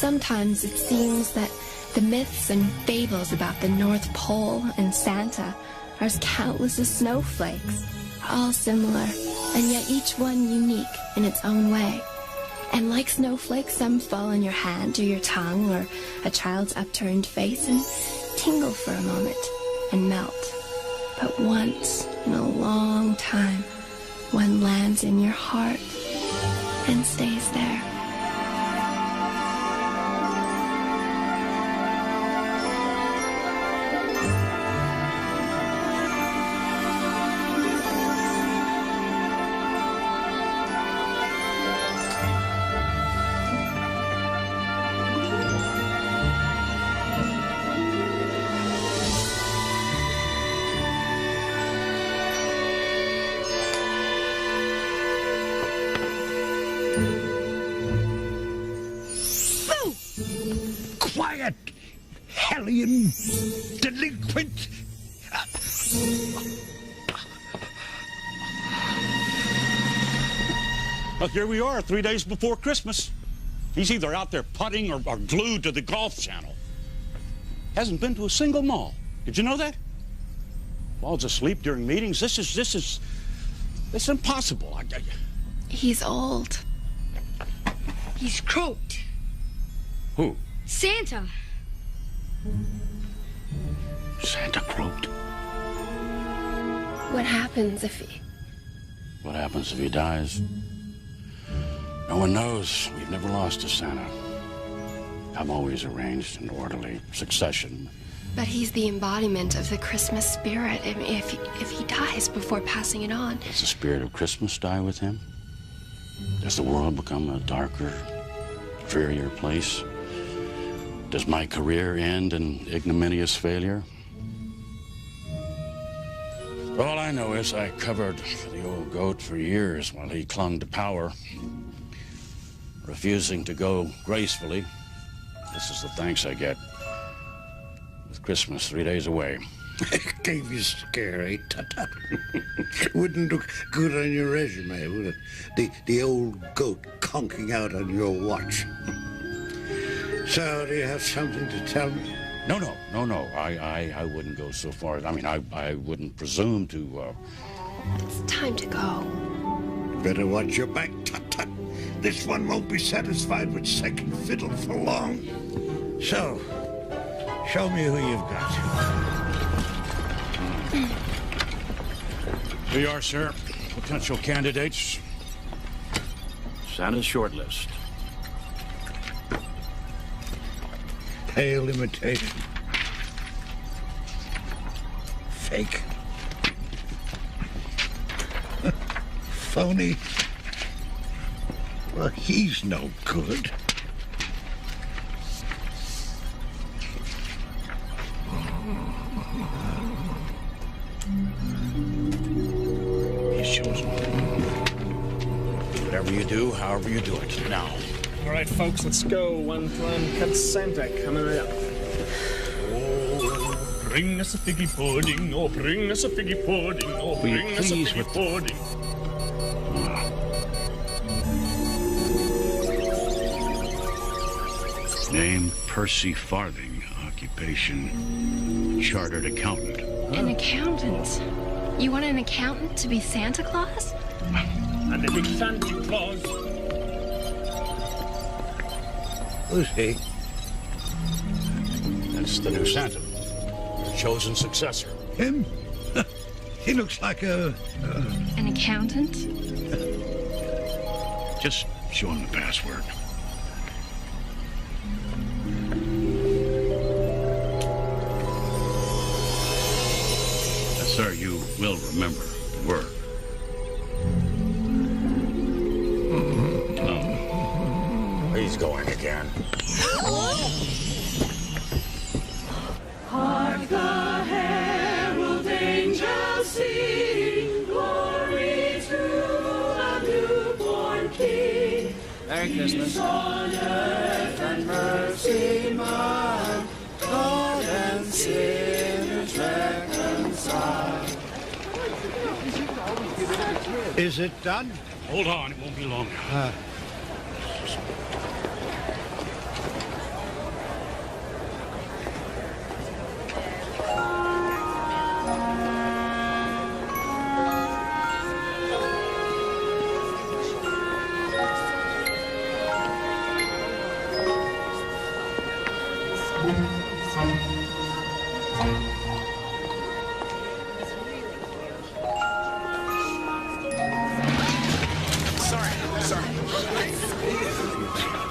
Sometimes it seems that the myths and fables about the North Pole and Santa are as countless as snowflakes, all similar, and yet each one unique in its own way. And like snowflakes, some fall on your hand or your tongue or a child's upturned face and tingle for a moment and melt. But once in a long time, one lands in your heart and stays there. Quiet, hellion delinquent. Well, here we are, 3 days before Christmas. He's either out there putting or glued to the golf channel. Hasn't been to a single mall. Did you know that? Falls asleep during meetings. This is impossible. He's old. He's croaked. Who? Santa. Santa croaked. What happens if he... What happens if he dies? No one knows. We've never lost a Santa. I'm always arranged in orderly succession. But he's the embodiment of the Christmas spirit. I mean, if he dies before passing it on... Does the spirit of Christmas die with him? Does the world become a darker, drearier place? Does my career end in ignominious failure? All I know is I covered the old goat for years while he clung to power, refusing to go gracefully. This is the thanks I get. With Christmas 3 days away. Gave you a scare, eh? Tut-tut. Wouldn't look good on your resume, would it? The old goat conking out on your watch. So, do you have something to tell me? No. I wouldn't go so far. I mean, I wouldn't presume to, It's time to go. Better watch your back, tut-tut. This one won't be satisfied with second fiddle for long. So, show me who you've got. Here you are, sir. Potential candidates. Santa's short list. Pale imitation. Fake. Phony. Well, he's no good. He's chosen. Whatever you do, however you do it. Now. All right, folks, let's go. One cut Santa coming right up. Oh, bring us a figgy pudding. Oh, bring us a figgy pudding. Oh, bring us a figgy pudding. Name Percy Farthing. Occupation chartered accountant. An accountant? You want an accountant to be Santa Claus? And a big Santa Claus. Who's he? That's the new Santa. Your chosen successor. Him? He looks like a... An accountant? Just show him the password. Sir, you will remember the word. Oh. He's going again. Hark the herald angels sing, glory to the newborn King. Merry Christmas. Peace on earth and mercy mild, God and sinners reconciled. Is it done? Hold on, it won't be long.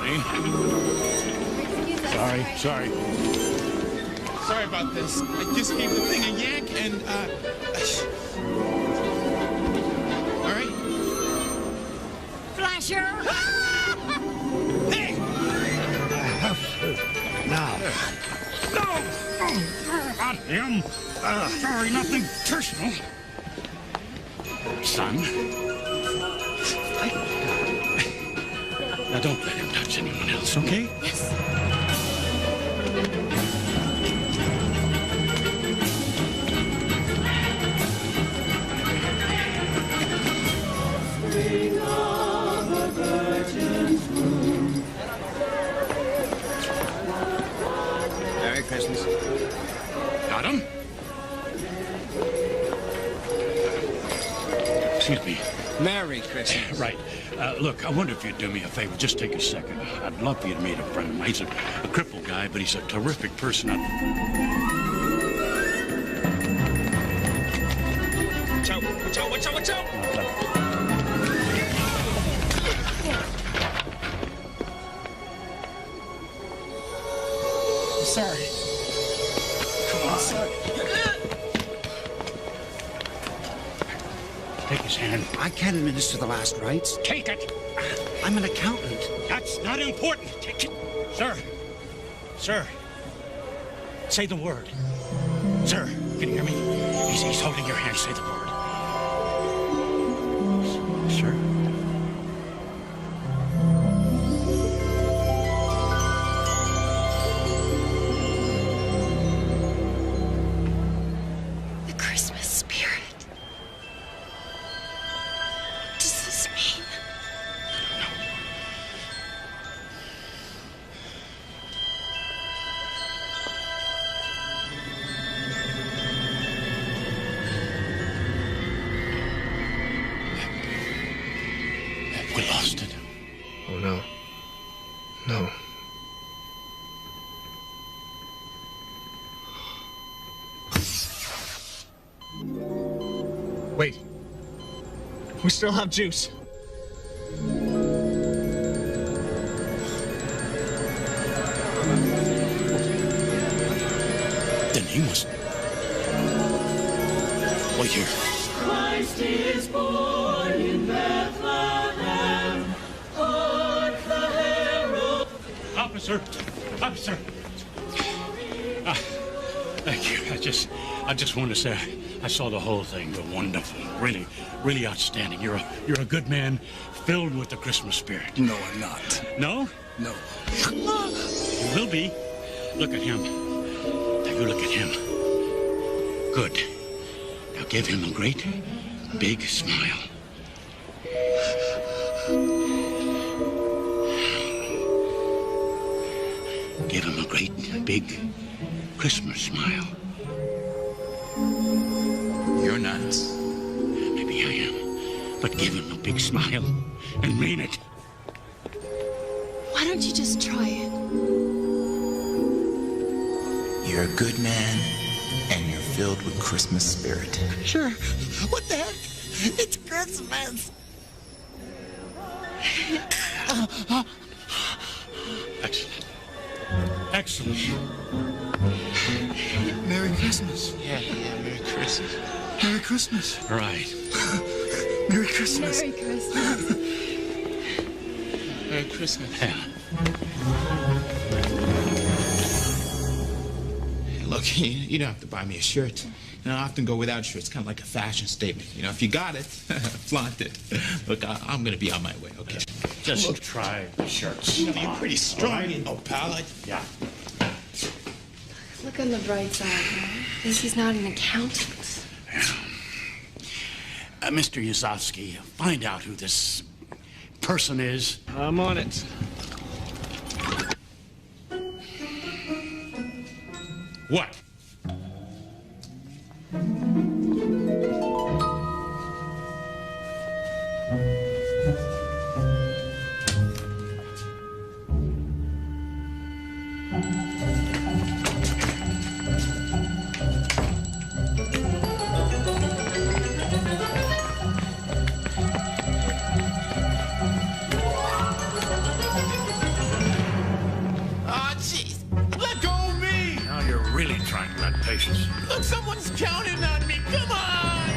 me. Sorry. Sorry about this. I just gave the thing a yank and, all right. Flasher! Hey! Now. No! Not him. Sorry, nothing personal. Son. Now, don't let him touch anyone else, okay? Yes. Merry Christmas. Got him? Excuse me. Merry Christmas. Right. Look, I wonder if you'd do me a favor. Just take a second. I'd love for you to meet a friend of mine. He's a crippled guy, but he's a terrific person. Watch out! Sorry. Come on. Sorry. Take his hand. I can't administer the last rites. Take it. I'm an accountant. That's not important. Take it. Sir. Say the word. Sir, can you hear me? He's holding your hand. Say the word. Sir? The Christmas spirit. What does this mean? We lost it. Oh, no. No. Wait. We still have juice. Then he must... Wait here. Christ is born in Bethlehem. Hark the herald. Officer! Thank you. I just wanted to say I saw the whole thing. You're wonderful. Really outstanding. You're a good man filled with the Christmas spirit. No, I'm not. No? No. You will be. Look at him. Now you look at him. Good. Now give him a great big smile. Give him a great big Christmas smile. You're nuts. Maybe I am. But give him a big smile and mean it. Why don't you just try it? You're a good man, and you're filled with Christmas spirit. Sure. What the heck? It's Christmas. Excellent. Merry Christmas. Yeah, Merry Christmas. Merry Christmas. Right. Merry Christmas. Merry Christmas. Merry Christmas. Yeah. Look, you don't have to buy me a shirt. You know, I often go without shirts, kind of like a fashion statement. You know, if you got it, flaunt it. Look, I'm going to be on my way, okay? Just try the shirts. You know, you're pretty strong, you know, pal. Yeah. Look on the bright side, man. At least he's not an accountant. Mr. Yuzovsky, find out who this person is. I'm on it. What? gracious. Look, someone's counting on me. Come on!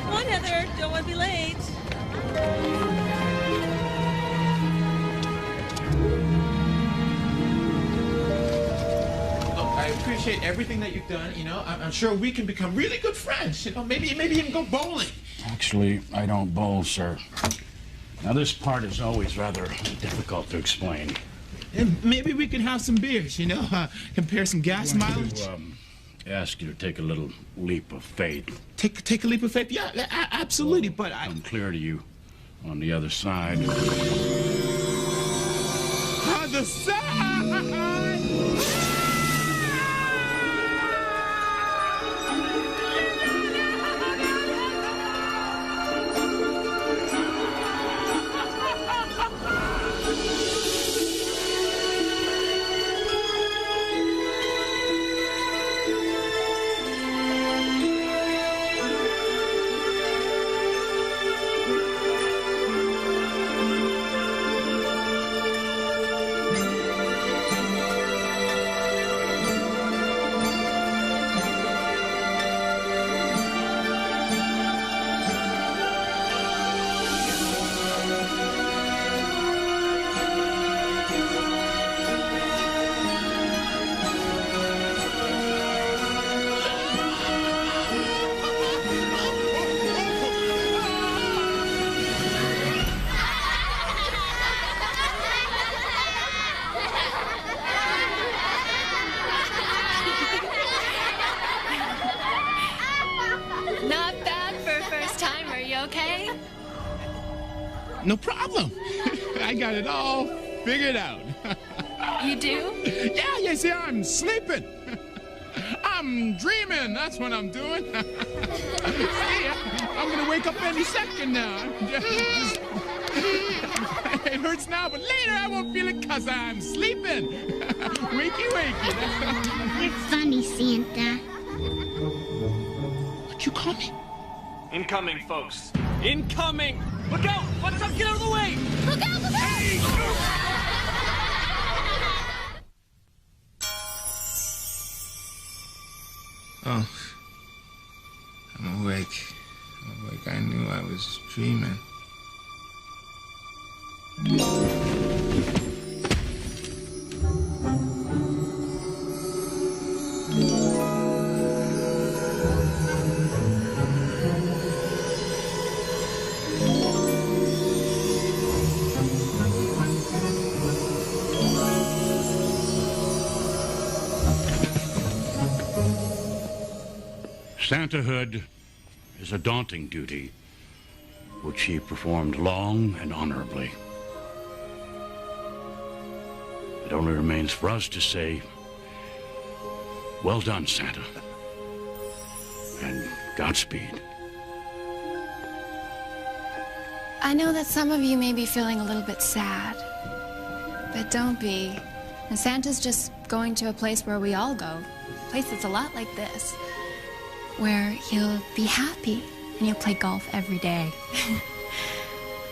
Come on, Heather. Don't want to be late. Look, I appreciate everything that you've done. You know, I'm sure we can become really good friends. You know, maybe even go bowling. Actually, I don't bowl, sir. Now, this part is always rather difficult to explain. And maybe we could have some beers, you know, compare some gas mileage. Ask you to take a little leap of faith. Take a leap of faith? Yeah, absolutely, but I... I'm clear to you on the other side. Other side! Not bad for a first timer. You okay? No problem. I got it all figured out. You do? Yeah, you see, I'm sleeping. I'm dreaming. That's what I'm doing. See, I'm going to wake up any second now. It hurts now, but later I won't feel it because I'm sleeping. Wakey, wakey. You're funny, Santa. What'd you call me? Incoming, folks. Incoming! Look out! What's up? Get out of the way! Look out! Look out! Oh, I'm awake. I knew I was dreaming. Santahood is a daunting duty, which he performed long and honorably. It only remains for us to say, well done, Santa, and Godspeed. I know that some of you may be feeling a little bit sad, but don't be. And Santa's just going to a place where we all go, a place that's a lot like this, where he'll be happy and he'll play golf every day.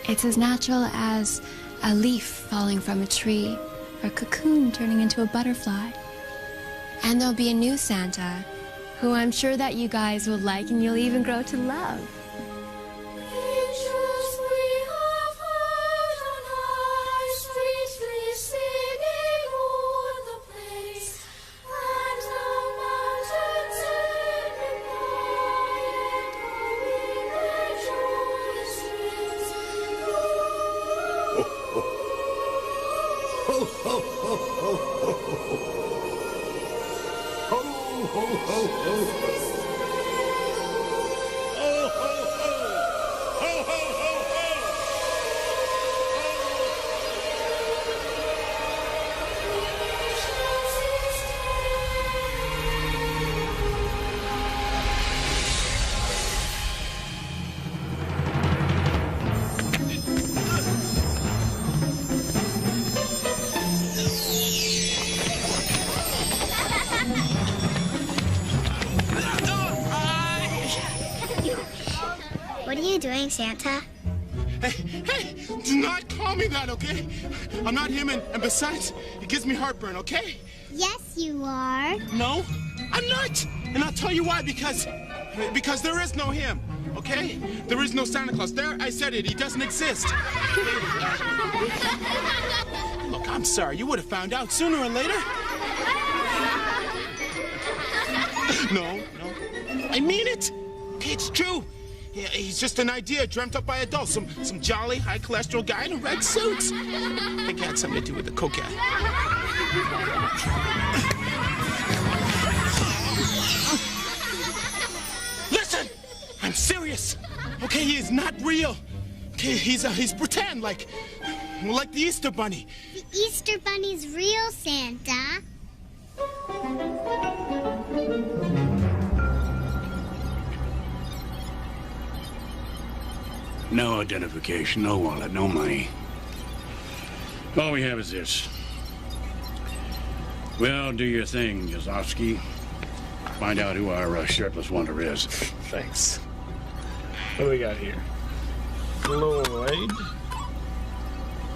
It's as natural as a leaf falling from a tree or a cocoon turning into a butterfly. And there'll be a new Santa who I'm sure that you guys will like and you'll even grow to love. What are you doing, Santa? Hey, do not call me that, okay? I'm not him, and besides, it gives me heartburn, okay? Yes, you are. No, I'm not. And I'll tell you why, because there is no him, okay? There is no Santa Claus. There, I said it, he doesn't exist. Look, I'm sorry, you would have found out sooner or later. No, I mean it. Okay, it's true. Yeah, he's just an idea dreamt up by adults. Some jolly, high cholesterol guy in a red suit. I think it had something to do with the cocaine. Listen, I'm serious. Okay, he is not real. Okay, he's pretend, like the Easter Bunny. The Easter Bunny's real, Santa. No identification, no wallet, no money. All we have is this. Well, do your thing, Yazowski. Find out who our shirtless wonder is. Thanks. What do we got here? Floyd.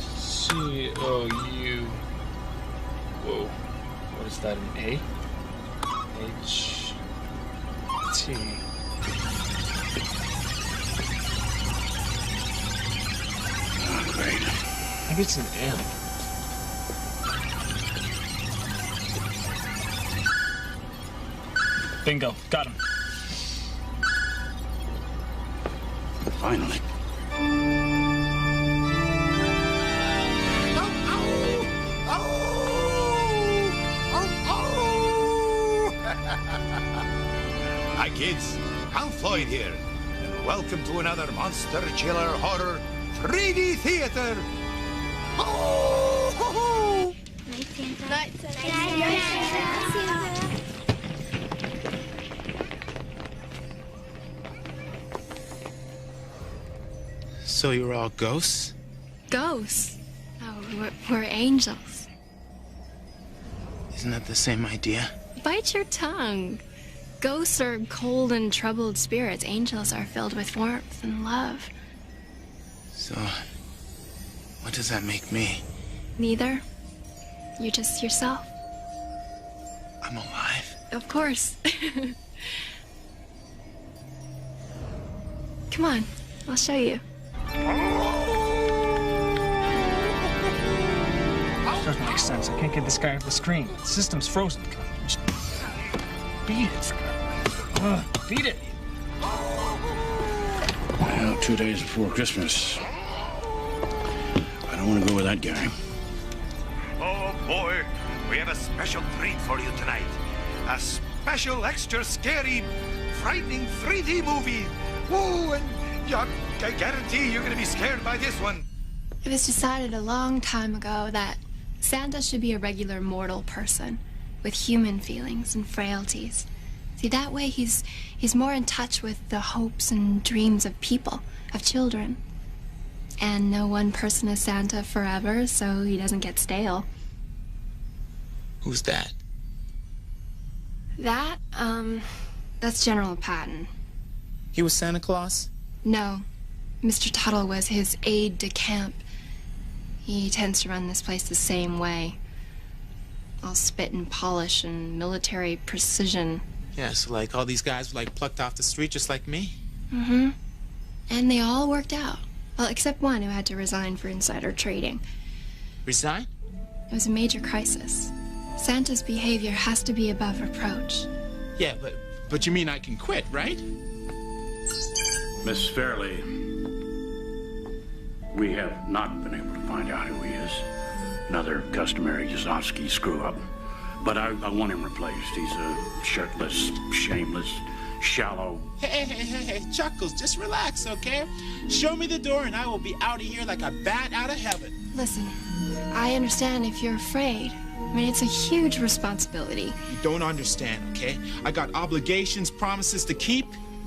C-O-U. Whoa. What is that, an A? H-T. Oh, great. Maybe it's an M. Bingo. Got him. Finally. Hi, kids. I'm Floyd here, and welcome to another Monster Chiller Horror 3D Theater. Oh! Night, Santa. Night, Santa. Night, Santa. So you're all ghosts? Ghosts? Oh, we're angels. Isn't that the same idea? Bite your tongue. Ghosts are cold and troubled spirits. Angels are filled with warmth and love. So, what does that make me? Neither. You're just yourself. I'm alive? Of course. Come on, I'll show you. Doesn't make sense. I can't get this guy off the screen. The system's frozen. Just beat it. Beat it. Well, 2 days before Christmas. I don't want to go with that guy. Oh, boy. We have a special treat for you tonight. A special, extra scary, frightening 3D movie. Woo, and I guarantee you're going to be scared by this one. It was decided a long time ago that Santa should be a regular mortal person with human feelings and frailties. See, that way he's more in touch with the hopes and dreams of people, of children. And no one person is Santa forever, so he doesn't get stale. Who's that? That's General Patton. He was Santa Claus? No, Mr. Tuttle was his aide-de-camp. He tends to run this place the same way. All spit and polish and military precision. Yeah, so like all these guys were like plucked off the street just like me? Mm-hmm. And they all worked out. Well, except one who had to resign for insider trading. Resign? It was a major crisis. Santa's behavior has to be above reproach. Yeah, but you mean I can quit, right? Miss Fairley, we have not been able to find out who he is. Another customary Yazowski screw-up. But I want him replaced. He's a shirtless, shameless, shallow... Hey, Chuckles, just relax, okay? Show me the door and I will be out of here like a bat out of heaven. Listen, I understand if you're afraid. I mean, it's a huge responsibility. You don't understand, okay? I got obligations, promises to keep.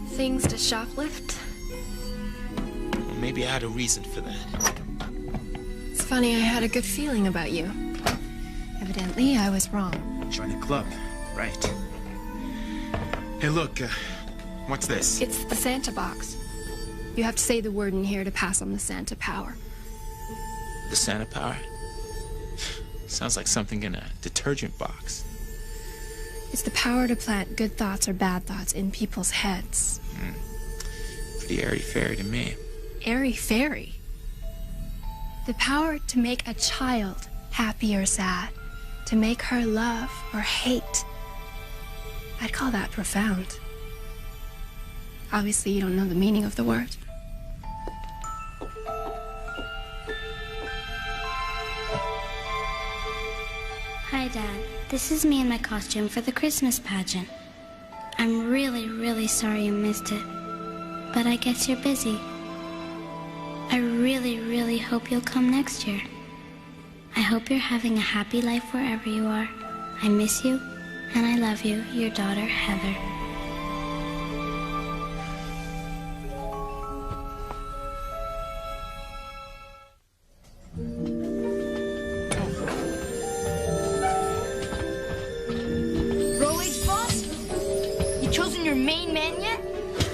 Things to shoplift. Well, maybe I had a reason for that. It's funny, I had a good feeling about you. Evidently, I was wrong. Join a club, right? Hey, look, what's this? It's the Santa box. You have to say the word in here to pass on the Santa power. The Santa power? Sounds like something in a detergent box. It's the power to plant good thoughts or bad thoughts in people's heads. Pretty airy-fairy to me. Airy-fairy? The power to make a child happy or sad, to make her love or hate. I'd call that profound. Obviously, you don't know the meaning of the word. Hi, Dad. This is me in my costume for the Christmas pageant. I'm really, really sorry you missed it, but I guess you're busy. I really, really hope you'll come next year. I hope you're having a happy life wherever you are. I miss you, and I love you, your daughter, Heather. Rollage boss? You chosen your main man yet?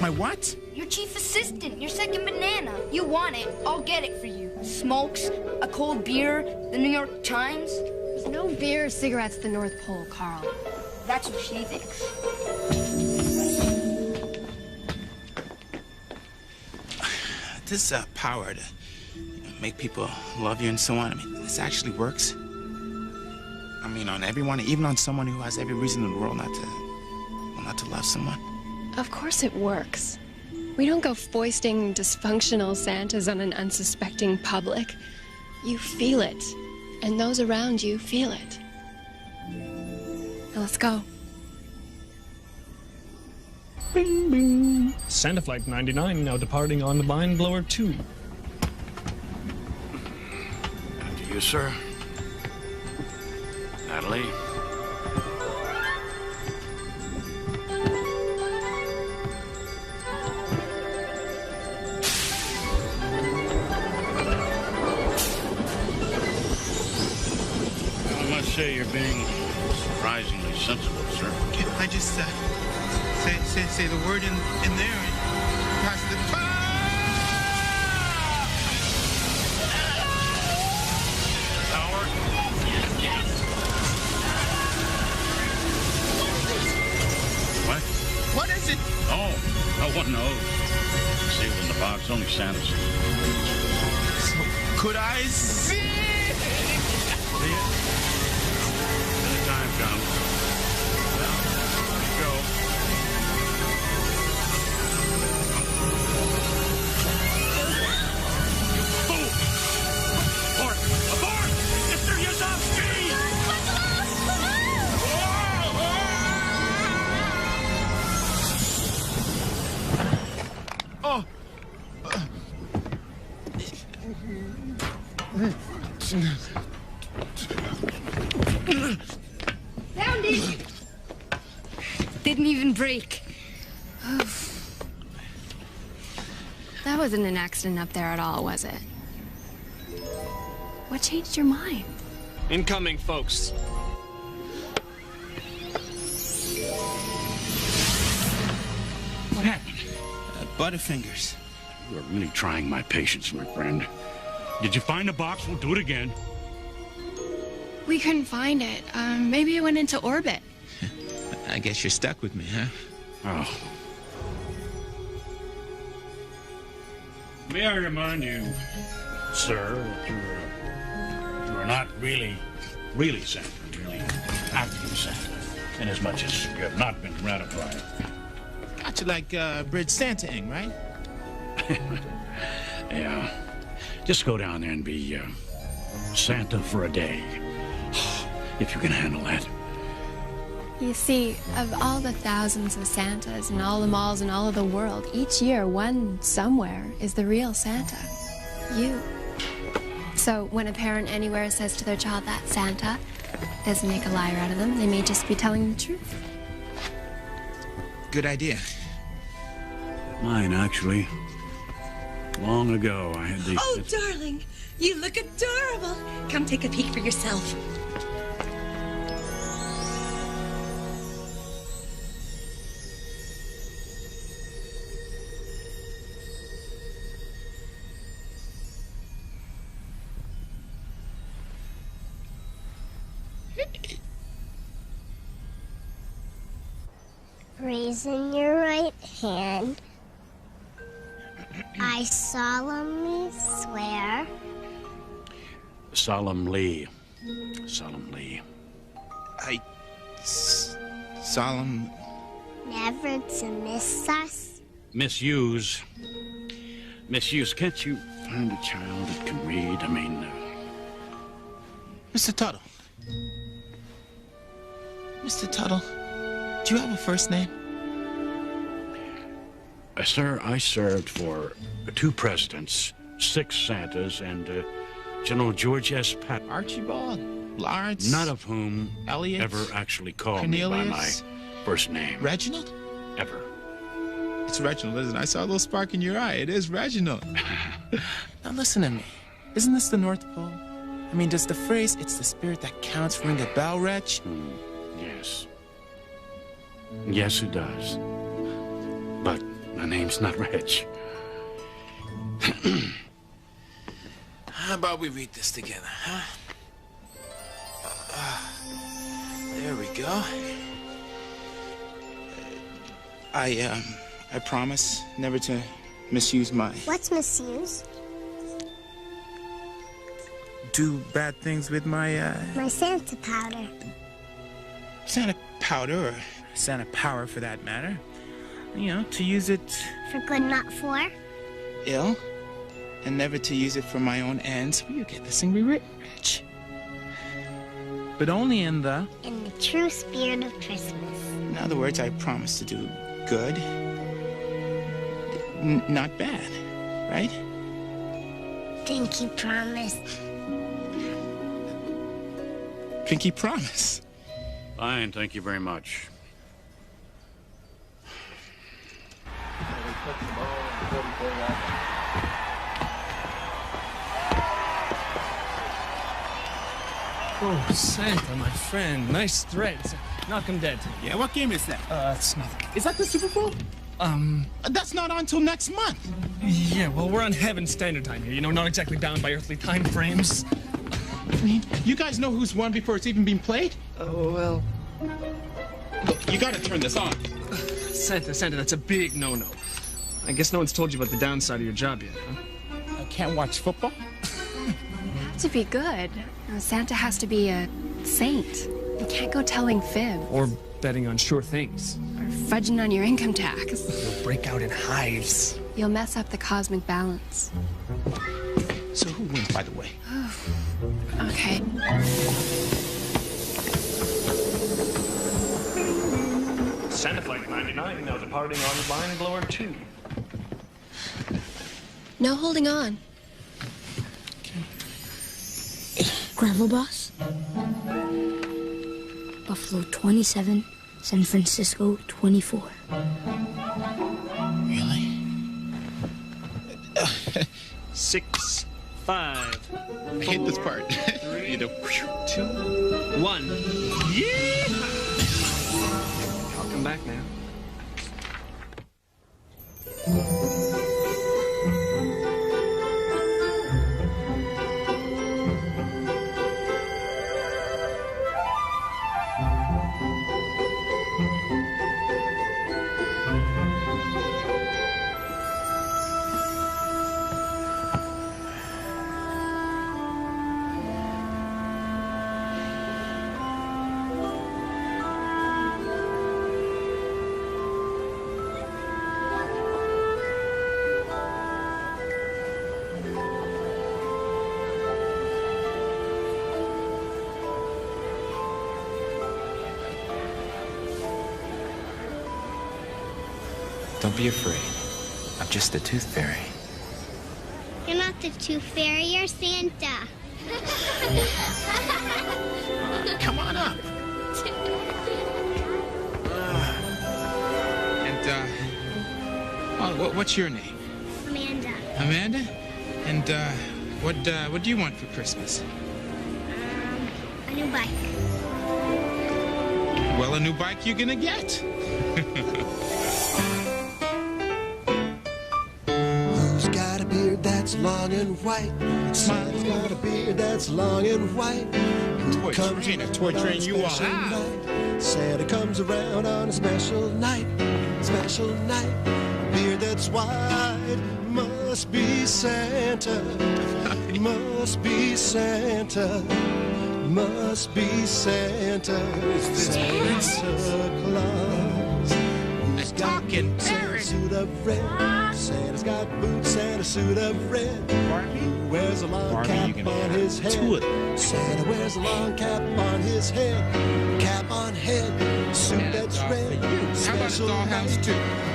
My what? Your chief assistant, your second banana. You want it, I'll get it for you. Smokes, a cold beer, the New York Times. There's no beer or cigarettes at the North Pole, Carl. That's what she thinks. This power to make people love you and so on, I mean, this actually works. I mean, on everyone, even on someone who has every reason in the world not to love someone. Of course it works. We don't go foisting dysfunctional Santas on an unsuspecting public. You feel it, and those around you feel it. Now let's go. Bing, bing. Santa Flight 99 now departing on the Mind Blower 2. After you, sir. Natalie. I must say you're being surprisingly sensible, sir. Can I just say the word in there and pass the... Howard? What? What is it? Oh, no one knows. Sealed in the box, only Santa sees. So, could I see it? See it? When the time comes. Well, here you go. Fool! Abort! Abort! Mr. Yuzovsky! Oh! Found it! Didn't even break. That wasn't an accident up there at all, was it? What changed your mind? Incoming, folks. What happened? Butterfingers. You are really trying my patience, my friend. Did you find the box? We'll do it again. We couldn't find it. Maybe it went into orbit. I guess you're stuck with me, huh? Oh. May I remind you, sir, that you are not really Santa, really acting Santa, inasmuch as you have not been ratified. Got you like Bridge Santa-ing, right? Yeah. Just go down there and be Santa for a day. If you can handle that. You see, of all the thousands of Santas in all the malls in all of the world, each year one somewhere is the real Santa. You. So when a parent anywhere says to their child that Santa doesn't make a liar out of them, they may just be telling the truth. Good idea. Mine, actually. Long ago, I had the... Oh, darling, you look adorable. Come take a peek for yourself. Raising your right hand. I solemnly swear. Solemnly. Solemnly. Solemn. Never to miss us. Misuse. Misuse. Can't you find a child that can read? I mean, Mr. Tuttle. Mr. Tuttle, do you have a first name? Sir, I served for 2 presidents, 6 Santas, and General George S. Patton. Archibald, Lawrence. None of whom Elliot, ever actually called Cornelius, me by my first name. Reginald? Ever. It's Reginald, isn't it? I saw a little spark in your eye. It is Reginald. Now listen to me. Isn't this the North Pole? I mean, does the phrase, "it's the spirit that counts," ring a bell, Reg? Yes. Yes, it does. But my name's not Reg. How about we read this together, huh? There we go. I promise never to misuse my... What's misuse? Do bad things with my, My Santa powder. Santa powder, or Santa power for that matter. You know, to use it For good, not for. ill, and never to use it for my own ends. Will you get this thing rewritten, Rich? But only in the true spirit of Christmas. In other words, I promise to do good, not bad, right? Pinky promise. Pinky promise. Fine, thank you very much. Oh, Santa, my friend. Nice threads. Knock him dead. Yeah, what game is that? It's nothing. Is that the Super Bowl? That's not on until next month. Yeah, well, we're on Heaven Standard Time here. You know, not exactly bound by earthly time frames. I mean, you guys know who's won before it's even been played? Oh, well. Look, you gotta turn this on. Santa, that's a big no-no. I guess no one's told you about the downside of your job yet, huh? I can't watch football? To be good, Santa has to be a saint. You can't go telling fibs. Or betting on sure things. Or fudging on your income tax. You'll break out in hives. You'll mess up the cosmic balance. So who wins, by the way? Okay. Santa Flight 99 now departing on line blower 2. No holding on. Gravel Boss? Buffalo 27, San Francisco 24. Really? 6, 5. I hate this part. 3, you know. 2, 1. Yeah! I'll come back now. Don't be afraid. I'm just the Tooth Fairy. You're not the Tooth Fairy, you're Santa. Come on up. What's your name? Amanda. Amanda? And, what do you want for Christmas? A new bike. Well, a new bike you're gonna get. Who's got a beard that's long and white? Smile's got a beard that's long and white. Who Toy comes train, a toy train you will have. Santa comes around on a special night, special night. A beard that's white must be Santa, must be Santa, must be Santa. Santa Claus, who's got boots and a suit of red. Santa's got boots and a suit of red. Who wears a long cap on his head? Santa wears a long cap on his head. Cap on head, suit that's red. Special night,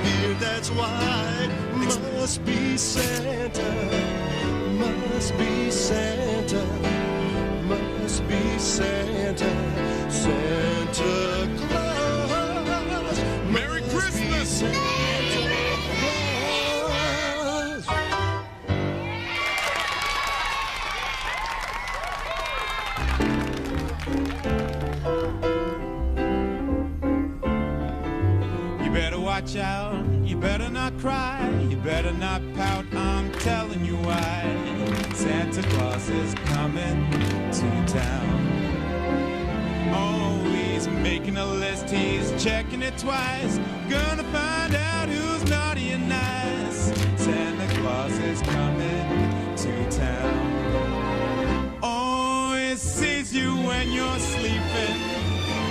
beard that's white. Must be Santa, must be Santa, must be Santa, Santa Claus. Merry Christmas! Santa Claus. You better watch out, you better not cry, you better not pout, I'm telling you why. Santa Claus is coming to town. Oh, he's making a list, he's checking it twice. Gonna find out who's naughty and nice. Santa Claus is coming to town. Oh, he sees you when you're sleeping.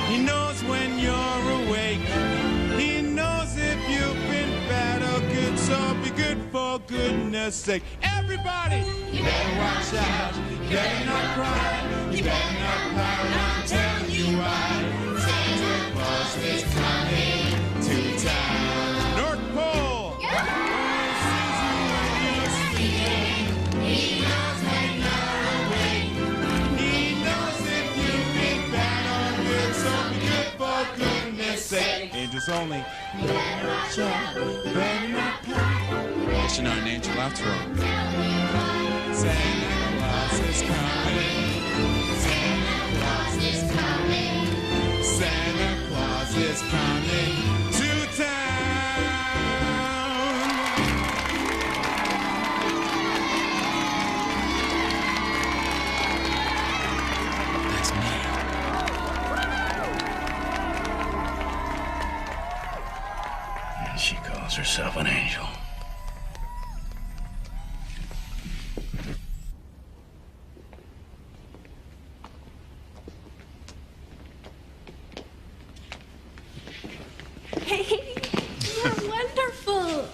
He knows when you're awake. He knows if you've been bad or good, so be good for goodness sake. Everybody, you better watch out. You better not cry. You better not pout. I'm telling you why. Santa Claus is coming to town. North Pole. Oh, he sees you when you're sleeping. He knows when you're awake. He knows if you've been bad or good, so be good for goodness sake. Angels only. You better watch out. You better not pout. It's not an angel after all. Santa Claus is coming. Santa Claus is coming. Santa Claus is coming to town. That's me. And she calls herself an angel. Hey, you're wonderful.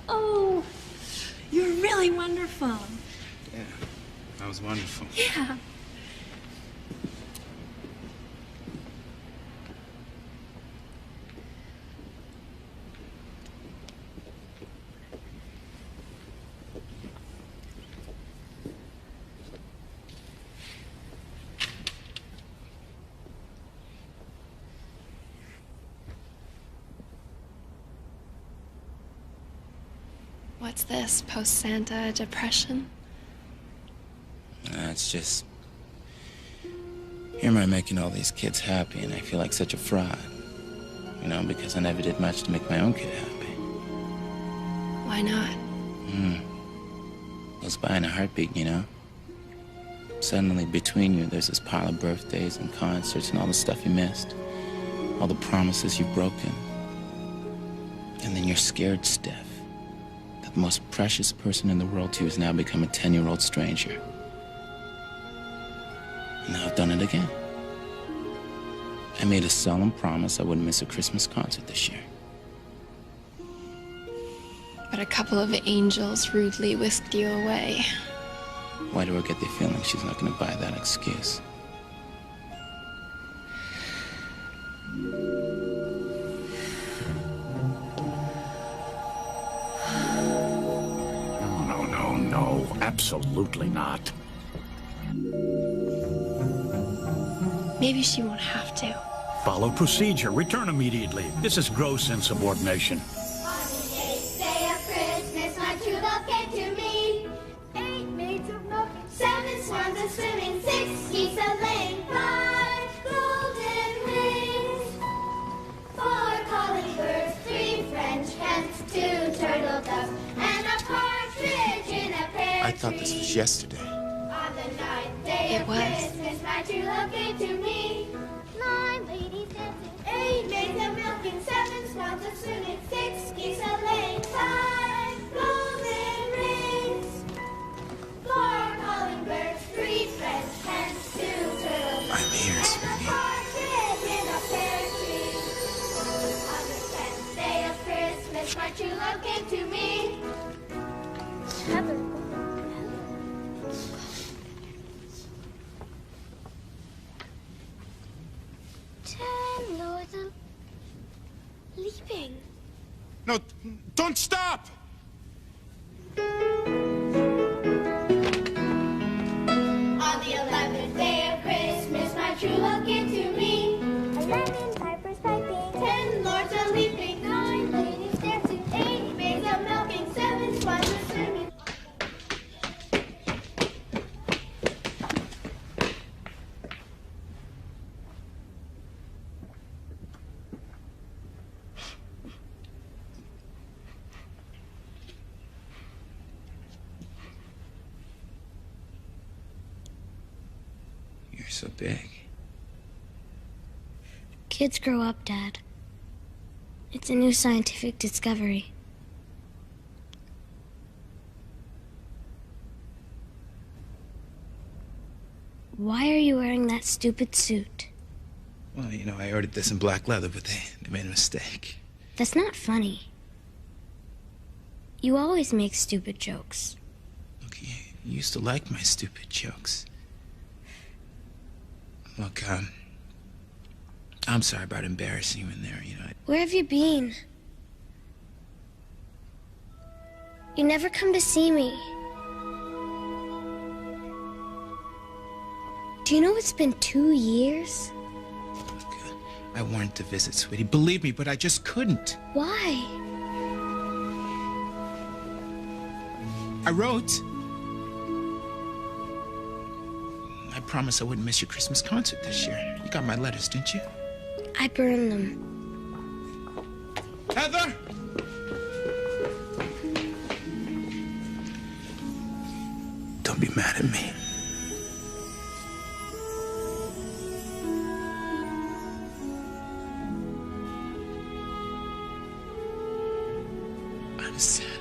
Oh, you're really wonderful. Yeah, that was wonderful. Yeah. What's this, post-Santa depression? It's just... Here am I making all these kids happy, and I feel like such a fraud. You know, because I never did much to make my own kid happy. Why not? Goes by in a heartbeat, you know? Suddenly, between you, there's this pile of birthdays and concerts and all the stuff you missed. All the promises you've broken. And then you're scared stiff. That the most precious person in the world to you has now become a 10-year-old stranger. And now I've done it again. I made a solemn promise I wouldn't miss a Christmas concert this year. But a couple of angels rudely whisked you away. Why do I get the feeling she's not going to buy that excuse? No, absolutely not. Maybe she won't have to. Follow procedure. Return immediately. This is gross insubordination. On the 8th day of Christmas, my true love came to me. 8 maids of milk, 7 swans a swimming, 6 geese a laying, 5 golden rings, 4 calling birds, 3 French hens, 2 turtle doves, and a partridge in a pear I thought this was yesterday. On the 9th day of Christmas, my true love came to me. 9 ladies dancing, swans are swimming, 6 geese a laying, 5 golden rings, 4 calling birds, 3 French hens, 2 turtles, I'm here, and sweetie. a partridge in a pear tree. On the 10th day of Christmas, my true love came to me. Heather. 10 lords of leaping. No, don't stop! On the 11th day of Christmas, my true love came to me. 11 pipers piping, 10 lords a leaping, 9 ladies dancing, 8 maids a milking, 7 swans a swimming. You're so big. Kids grow up, Dad. It's a new scientific discovery. Why are you wearing that stupid suit? Well, you know, I ordered this in black leather, but they made a mistake. That's not funny. You always make stupid jokes. Look, you used to like my stupid jokes. Look, I'm sorry about embarrassing you in there, you know. Where have you been? You never come to see me. Do you know it's been 2 years? I wanted to visit, sweetie. Believe me, but I just couldn't. Why? I wrote. I promised I wouldn't miss your Christmas concert this year. You got my letters, didn't you? I burned them. Heather! Don't be mad at me. I'm Santa.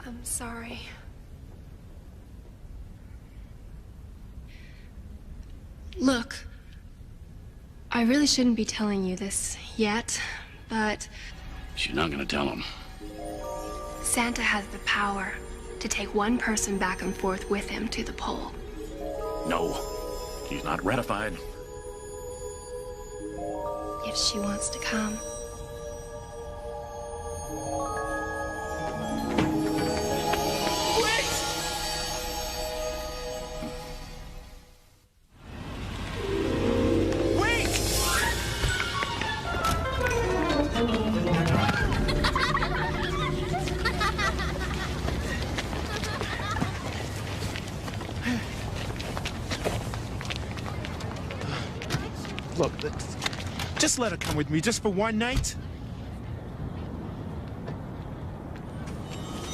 I'm sorry. Look, I really shouldn't be telling you this yet, but She's not gonna tell him. Santa has the power to take one person back and forth with him to the pole. No, she's not ratified. If she wants to come. Look, just let her come with me, just for one night.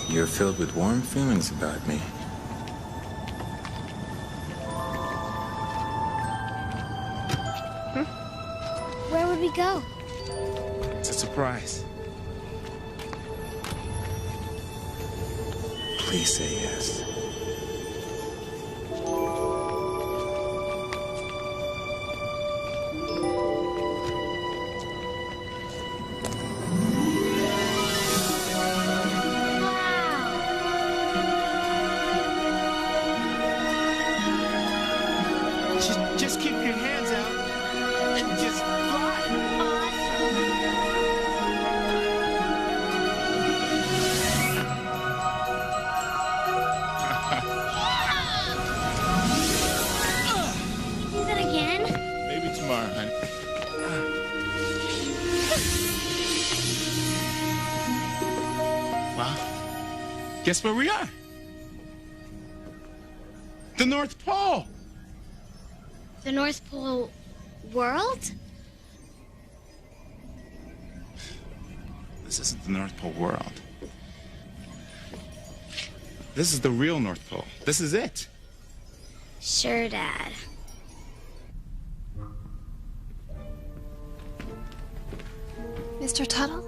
You're filled with warm feelings about me. Where would we go? It's a surprise. Please say yes. Just keep your hands out and just Do that again? Maybe tomorrow, honey. Well, guess where we are? The North Pole. The North Pole world? This isn't the North Pole world. This is the real North Pole. This is it. Sure, Dad. Mr. Tuttle?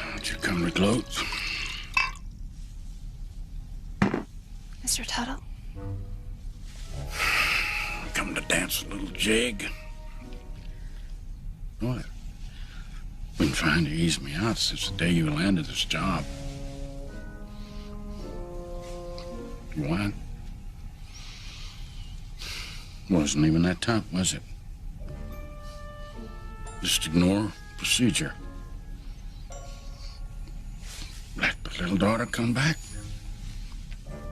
Won't you come close? Mr. Tuttle? Come to dance a little jig? What? Been trying to ease me out since the day you landed this job. You want? Wasn't even that tough, was it? Just ignore procedure. Let the little daughter come back.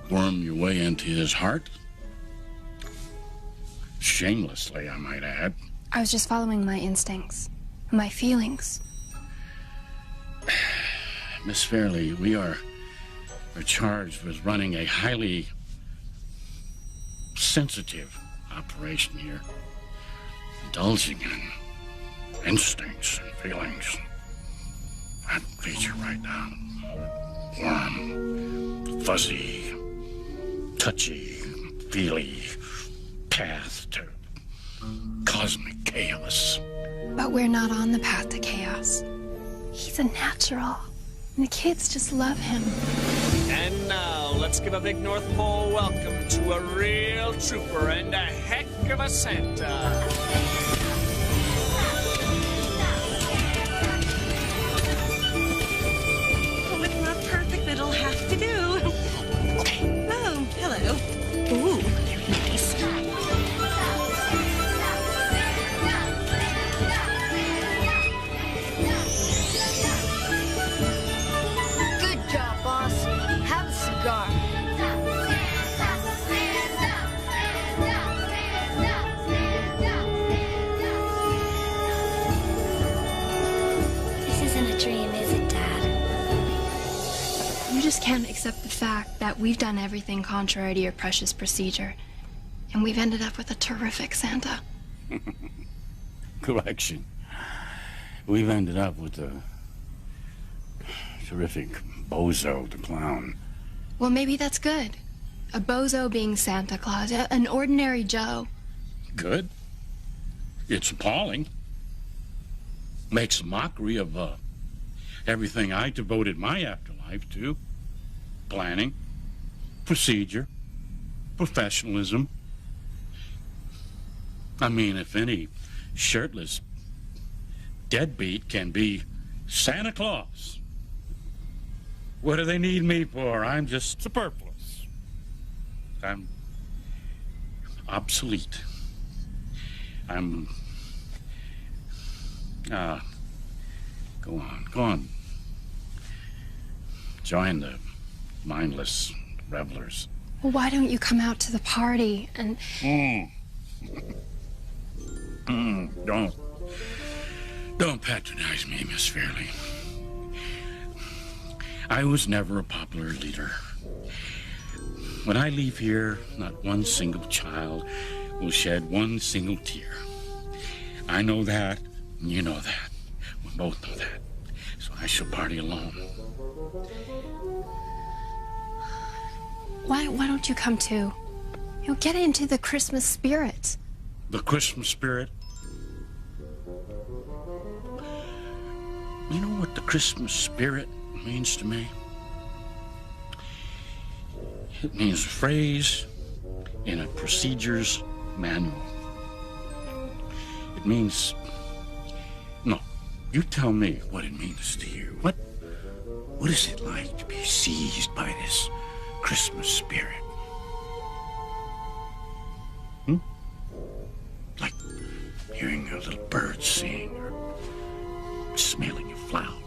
Worm your way into his heart. Shamelessly, I might add. I was just following my instincts, my feelings. Miss Fairley, we're charged with running a highly sensitive operation here. Indulging in instincts and feelings. That feature right now. Warm, fuzzy, touchy, feely path to cosmic chaos. But we're not on the path to chaos. He's a natural. And the kids just love him. And now, let's give a big North Pole welcome to a real trooper and a heck of a Santa. Oh, it's not perfect, but it'll have to do. Oh, hello. Ooh, very nice. Good job, boss. Have a cigar. This isn't a dream, is it, Dad? You just can't accept the fact that we've done everything contrary to your precious procedure. And we've ended up with a terrific Santa. Correction. We've ended up with a terrific bozo the clown. Well, maybe that's good. A bozo being Santa Claus, an ordinary Joe. Good. It's appalling. Makes a mockery of everything I devoted my afterlife to. Planning, procedure, professionalism. I mean, if any shirtless deadbeat can be Santa Claus, what do they need me for? I'm just superfluous. I'm obsolete. I'm... Go on. Join the mindless revelers. Well, why don't you come out to the party and... Don't patronize me, Miss Fairley. I was never a popular leader. When I leave here, not one single child will shed one single tear. I know that, and you know that. We both know that. So I shall party alone. Why don't you come too? You'll get into the Christmas spirit. The Christmas spirit? You know what the Christmas spirit means to me? It means a phrase in a procedure's manual. It means... No, you tell me what it means to you. What is it like to be seized by this Christmas spirit? Like hearing a little bird sing or smelling a flower.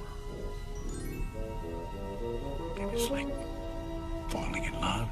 Maybe it's like falling in love.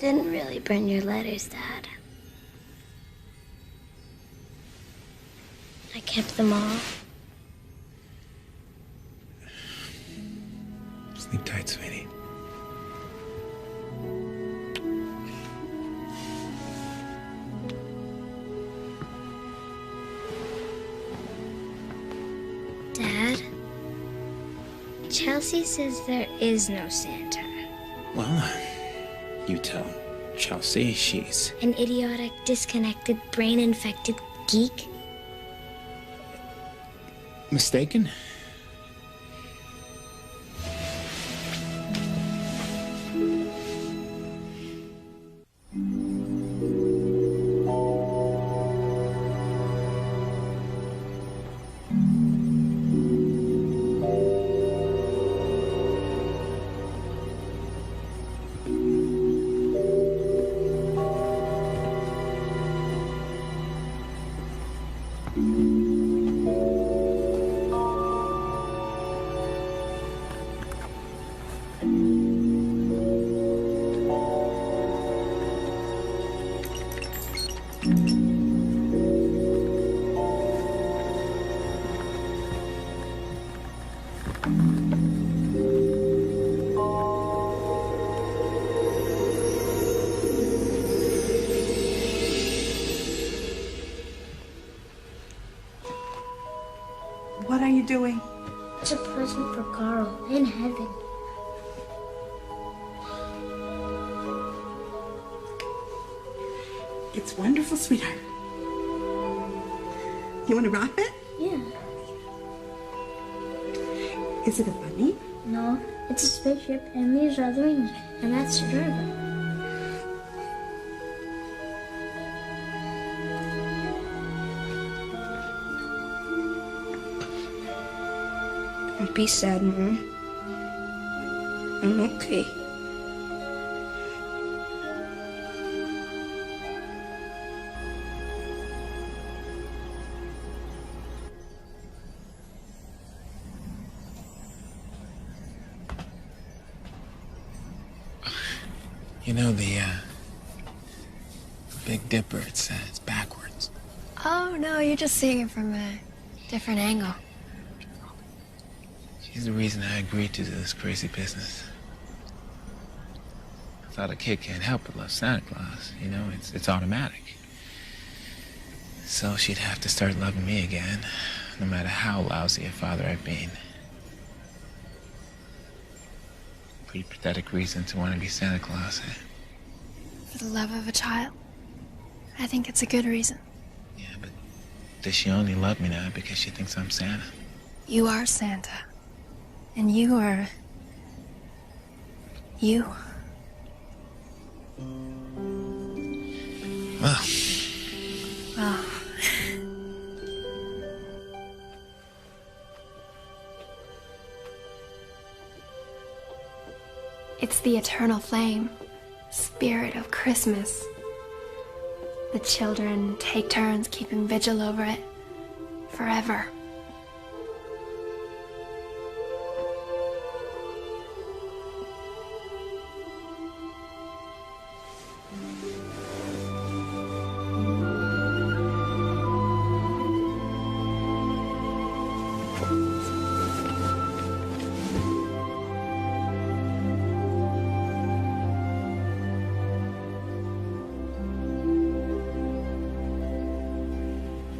didn't really burn your letters, Dad. I kept them all. Sleep tight, sweetie. Dad, Chelsea says there is no Santa. Well, you tell Chelsea she's... An idiotic, disconnected, brain-infected geek? mistaken? What are you doing? It's a present for Carl in heaven. It's wonderful, sweetheart. You want to wrap it? Yeah. Is it a bunny? No, it's a spaceship, and these are the wings, and that's the driver. Don't be sad, Mom. I'm okay. You know, the Big Dipper, it's backwards. Oh, no, you're just seeing it from a different angle. She's the reason I agreed to do this crazy business. I thought a kid can't help but love Santa Claus. You know, it's automatic. So she'd have to start loving me again, no matter how lousy a father I've been. Pretty pathetic reason to want to be Santa Claus, eh? For the love of a child. I think it's a good reason. Does she only love me now because she thinks I'm Santa? You are Santa. And you are... you. Well... Oh. It's the eternal flame, spirit of Christmas. The children take turns keeping vigil over it forever.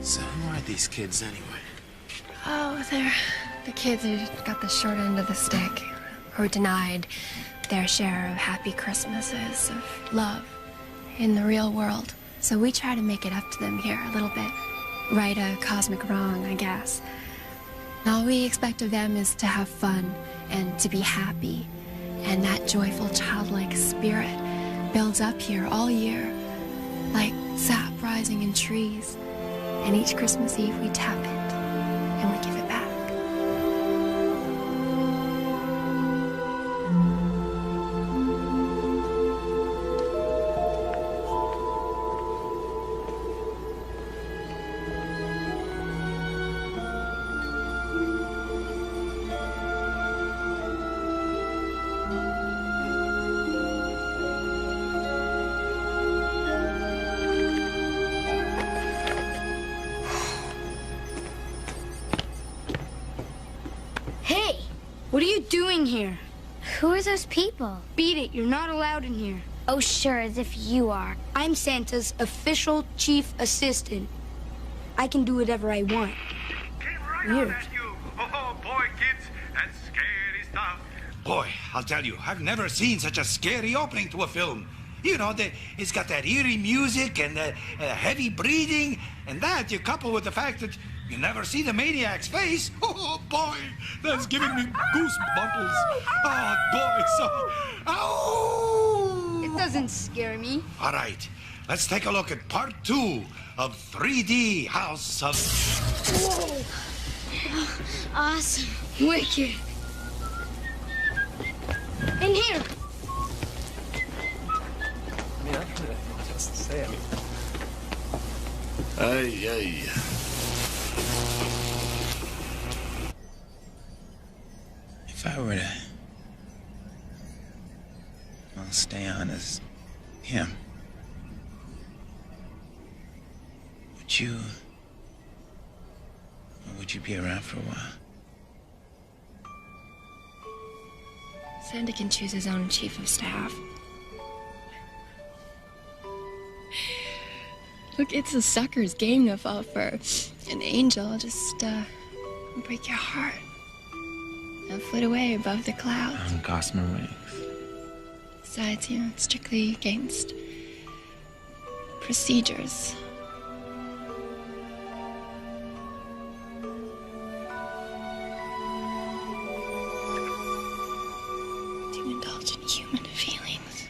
So who are these kids anyway? Oh, they're the kids who got the short end of the stick, who denied their share of happy Christmases, of love in the real world. So we try to make it up to them here a little bit. Right a cosmic wrong, I guess. All we expect of them is to have fun and to be happy. And that joyful, childlike spirit builds up here all year, like sap rising in trees. And each Christmas Eve we tap it, and we give it back. What are you doing here? Who are those people? Beat it, you're not allowed in here. Oh, sure, as if you are. I'm Santa's official chief assistant. I can do whatever I want. Weird. Oh, boy, kids, that's scary stuff. Boy, I'll tell you, I've never seen such a scary opening to a film. You know, it's got that eerie music and heavy breathing, and that you couple with the fact that you never see the maniac's face. Oh, boy, that's giving me goosebumps. Oh, boy, so... Ow! It doesn't scare me. All right, let's take a look at part 2 of 3D House of... Whoa! Awesome. Wicked. In here. I mean, I don't know what else to say. Aye. If I were to, well, stay on as him, would you be around for a while? Santa can choose his own chief of staff. Look, it's a sucker's game to fall for an angel. Just, break your heart. And flit away above the clouds. On gossamer wings. Besides, strictly against procedures. To indulge in human feelings.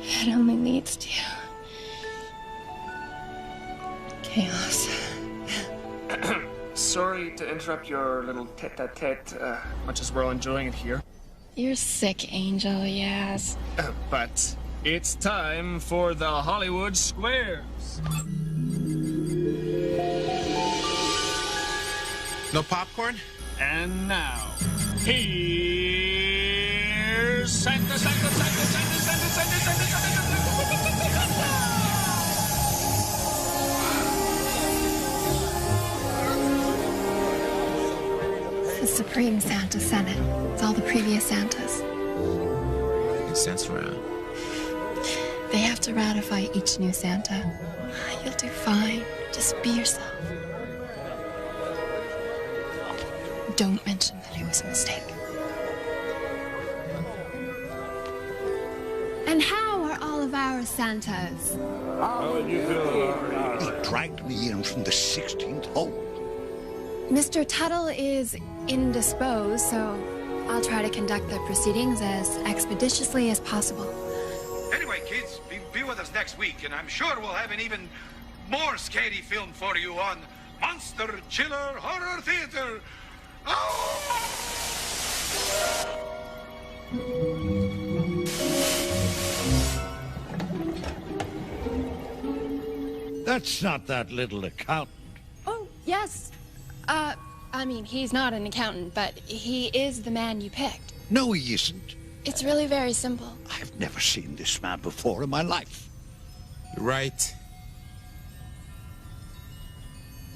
It only leads to chaos. Sorry to interrupt your little tete-a-tete, much as we're all enjoying it here. You're sick, Angel, yes. But it's time for the Hollywood Squares. No popcorn? And now, here's Santa, Santa, Santa, Santa, Santa, Santa, Santa, Santa, Santa. The Supreme Santa Senate. It's all the previous Santas. Sense around. They have to ratify each new Santa. You'll do fine. Just be yourself. Don't mention that it was a mistake. And how are all of our Santas? How would you feel? He dragged me in from the 16th hole. Mr. Tuttle is indisposed, so I'll try to conduct the proceedings as expeditiously as possible. Anyway, kids, be with us next week, and I'm sure we'll have an even more scary film for you on Monster Chiller Horror Theater. Oh! That's not that little accountant. Oh, yes. I mean, he's not an accountant, but he is the man you picked. No, he isn't. It's really very simple. I've never seen this man before in my life. You're right.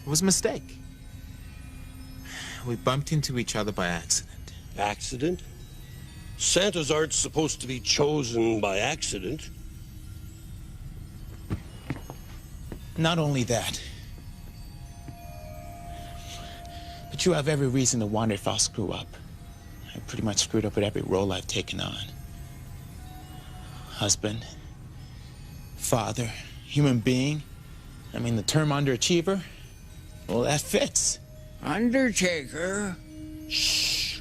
It was a mistake. We bumped into each other by accident. Accident? Santas aren't supposed to be chosen by accident. Not only that, but you have every reason to wonder if I'll screw up. I pretty much screwed up with every role I've taken on. Husband, father, human being. I mean, the term underachiever, well, that fits. Undertaker? Shh.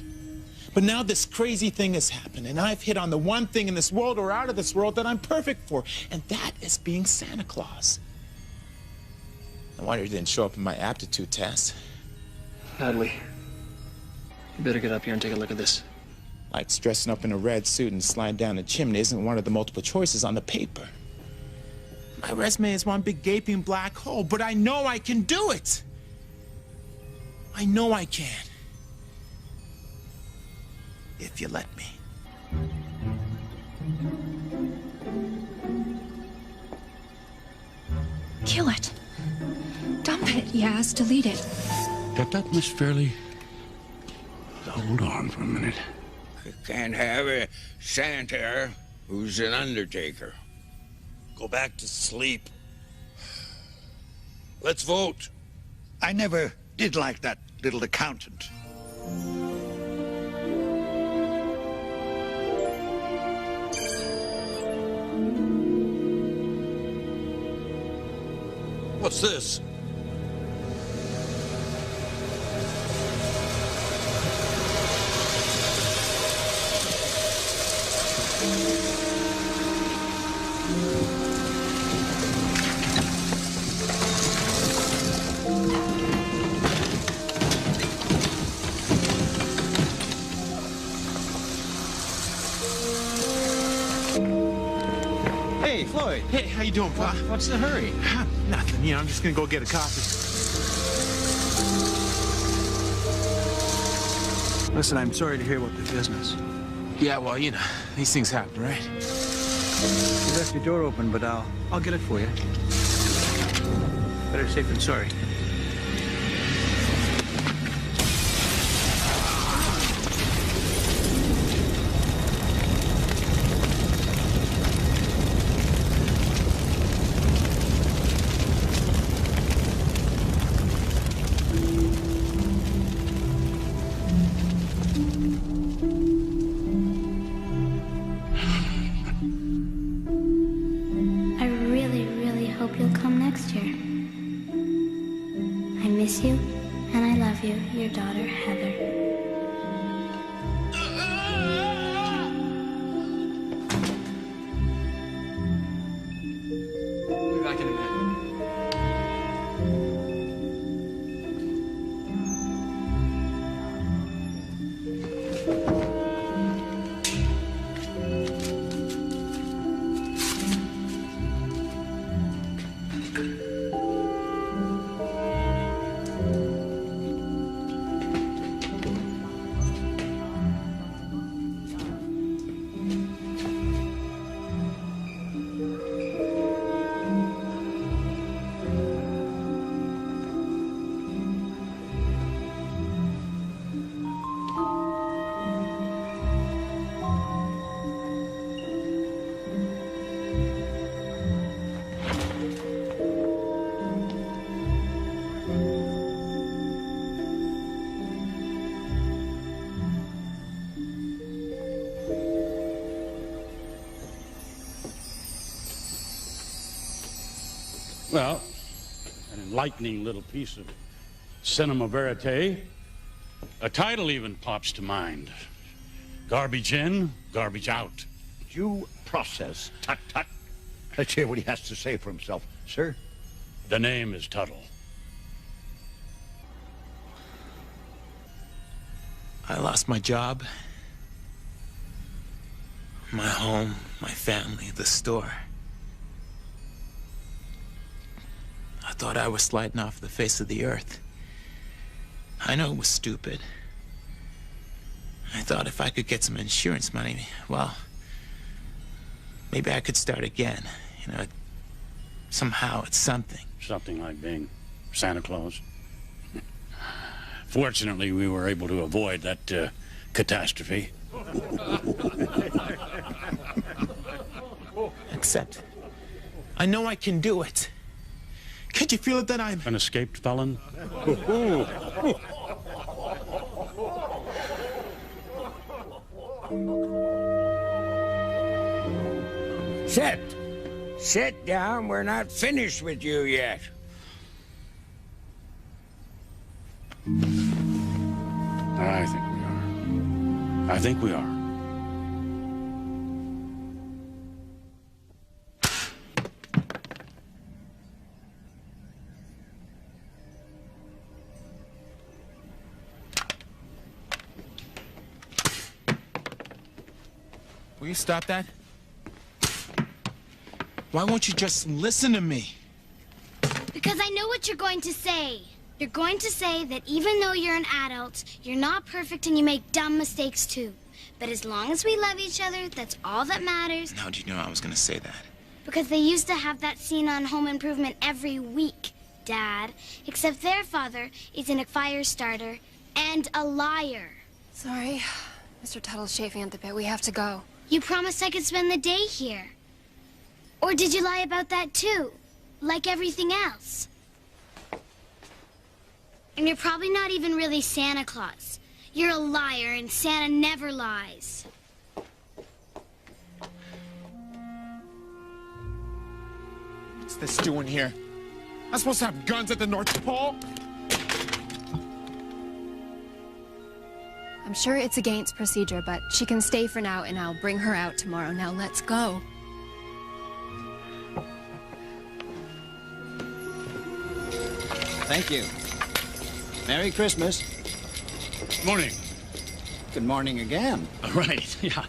But now this crazy thing has happened, and I've hit on the one thing in this world or out of this world that I'm perfect for, and that is being Santa Claus. No wonder he didn't show up in my aptitude test. Natalie, you better get up here and take a look at this. Like dressing up in a red suit and sliding down a chimney isn't one of the multiple choices on the paper. My resume is one big gaping black hole, but I know I can do it. I know I can. If you let me. Kill it. Dump it. Yes, delete it. Tut-tut, Miss Fairley. Hold on for a minute. You can't have a Santa who's an undertaker. Go back to sleep. Let's vote. I never did like that little accountant. What's this? Hey, Floyd. Hey, how you doing, Pa? What's the hurry? Nothing. You know, I'm just gonna go get a coffee. Listen, I'm sorry to hear about the business. Yeah, well, you know, these things happen, right? You left your door open, but I'll get it for you. Better safe than sorry. miss you, and I love you, your daughter, Heather. Be back in a minute. Well, an enlightening little piece of cinema verite. A title even pops to mind. Garbage in, garbage out. Due process. Tut, tut. Let's hear what he has to say for himself, sir. The name is Tuttle. I lost my job, my home, my family, the store. I thought I was sliding off the face of the earth. I know it was stupid. I thought if I could get some insurance money, well, maybe I could start again. You know, somehow it's something. Something like being Santa Claus. Fortunately, we were able to avoid that catastrophe. Except, I know I can do it. Can't you feel it that I'm... An escaped felon? Sit down. We're not finished with you yet. I think we are. I think we are. Will you stop that? Why won't you just listen to me? Because I know what you're going to say. You're going to say that even though you're an adult, you're not perfect and you make dumb mistakes too. But as long as we love each other, that's all that matters. How do you know I was going to say that? Because they used to have that scene on Home Improvement every week. Dad. Except their father isn't a fire starter and a liar. Sorry. Mr. Tuttle's chafing at the bit. We have to go. You promised I could spend the day here. Or did you lie about that too? Like everything else? And you're probably not even really Santa Claus. You're a liar, and Santa never lies. What's this doing here? I'm supposed to have guns at the North Pole? I'm sure it's against procedure, but she can stay for now, and I'll bring her out tomorrow. Now let's go. Thank you. Merry Christmas. Morning. Good morning again. Right, yeah.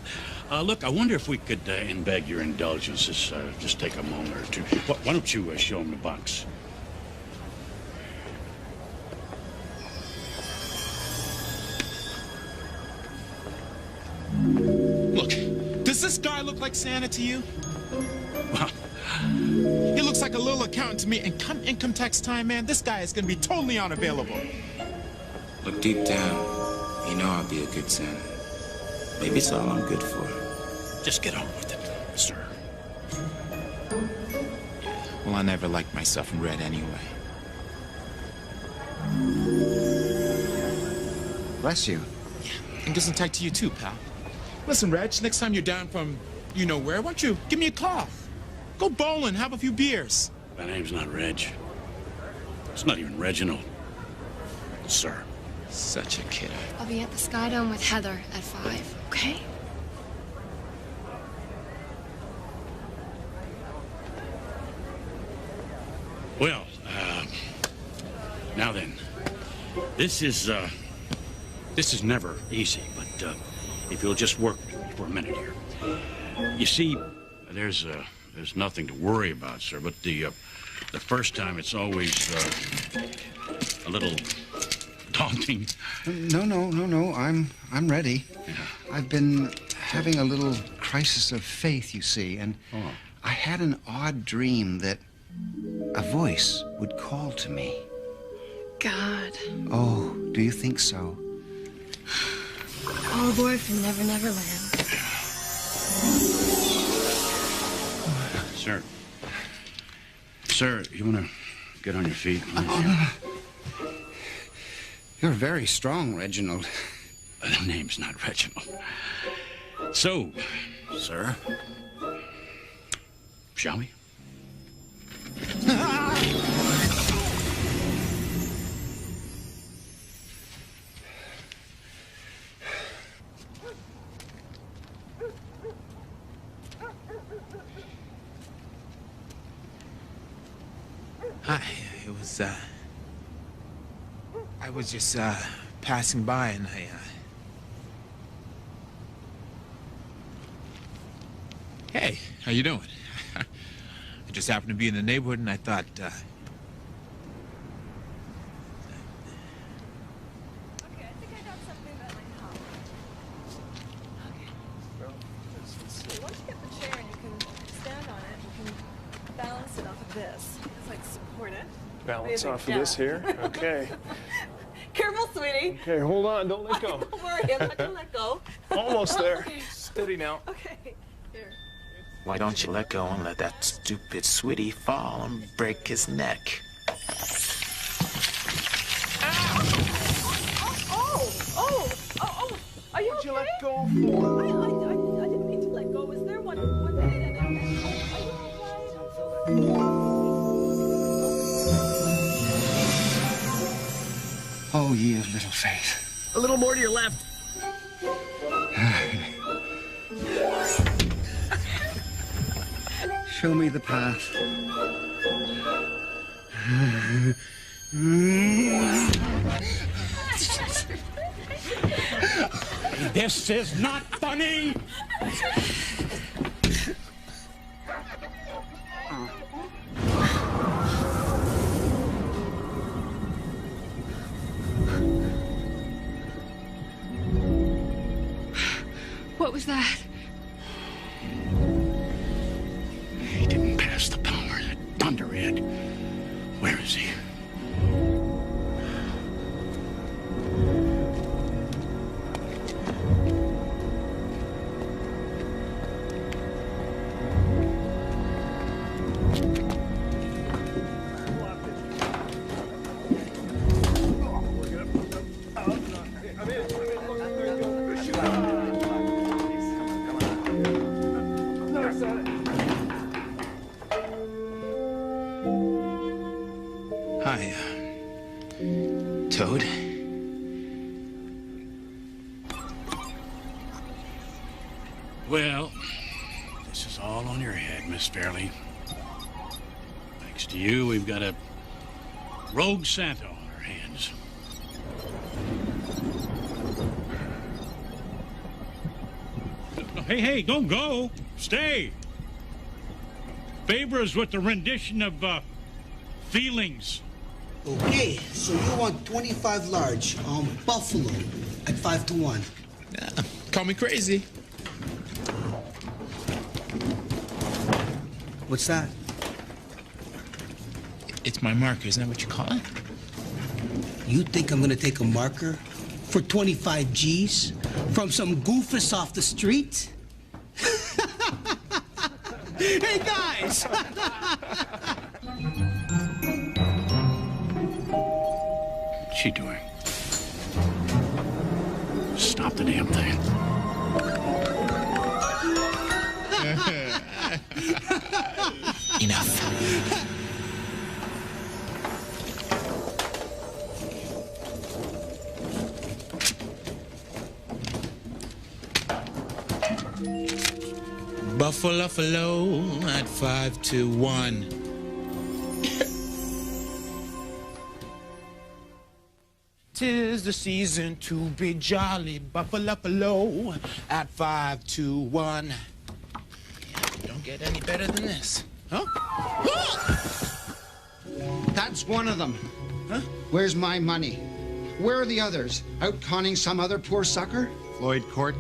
Look, I wonder if we could beg your indulgences, just take a moment or two. Why don't you show him the box? Look, does this guy look like Santa to you? Well, he looks like a little accountant to me, and come income tax time, man, this guy is gonna be totally unavailable. Look, deep down, you know I'll be a good Santa. Maybe it's all I'm good for. Just get on with it, sir. Well, I never liked myself in red anyway. Bless you. And Gesundheit to you too, pal. Listen, Reg, next time you're down from you-know-where, why don't you give me a call? Go bowling, have a few beers. My name's not Reg. It's not even Reginald. Sir. Such a kiddo. I'll be at the Sky Dome with Heather at 5, okay? Well, now then, this is never easy, but if you'll just work with me for a minute here. You see, there's nothing to worry about, sir, but the first time it's always a little daunting. No. I'm ready. Yeah. I've been having a little crisis of faith, you see, and I had an odd dream that a voice would call to me. God. Oh, do you think so? All aboard from Never Never Land. Sir. Sir, you want to get on your feet? You're very strong, Reginald. The name's not Reginald. So, sir, shall we? Hi, I was just, passing by and Hey, how you doing? I just happened to be in the neighborhood and I thought, Balance off of this here. Okay. Careful, sweetie. Okay, hold on. Don't let go. Don't worry, I'm not gonna let go. Almost there. Okay. Steady now. Okay. Here. Why don't you let go and let that stupid sweetie fall and break his neck? Oh! Are you okay? What'd you let go for? I didn't mean to let go. Was there one minute and are you all right? Oh, ye of little faith. A little more to your left. Show me the path. This is not funny! What was that? He didn't pass the power, that dunderhead. Where is he? Hi, Toad. Well, this is all on your head, Miss Fairley. Thanks to you, we've got a rogue Santa on our hands. Hey, don't go. Stay. Fabra's with the rendition of, Feelings. Okay, so you want 25 large on Buffalo at 5 to 1. Call me crazy. What's that? It's my marker, isn't that what you call it? You think I'm gonna take a marker for 25 G's from some goofus off the street? Hey, guys! What's she doing? Stop the damn thing. Enough. Buffalo at 5 to 1. Tis the season to be jolly. Buffalo at 5 to 1. Don't get any better than this. Huh? That's one of them. Huh? Where's my money? Where are the others? Out conning some other poor sucker? Floyd Court.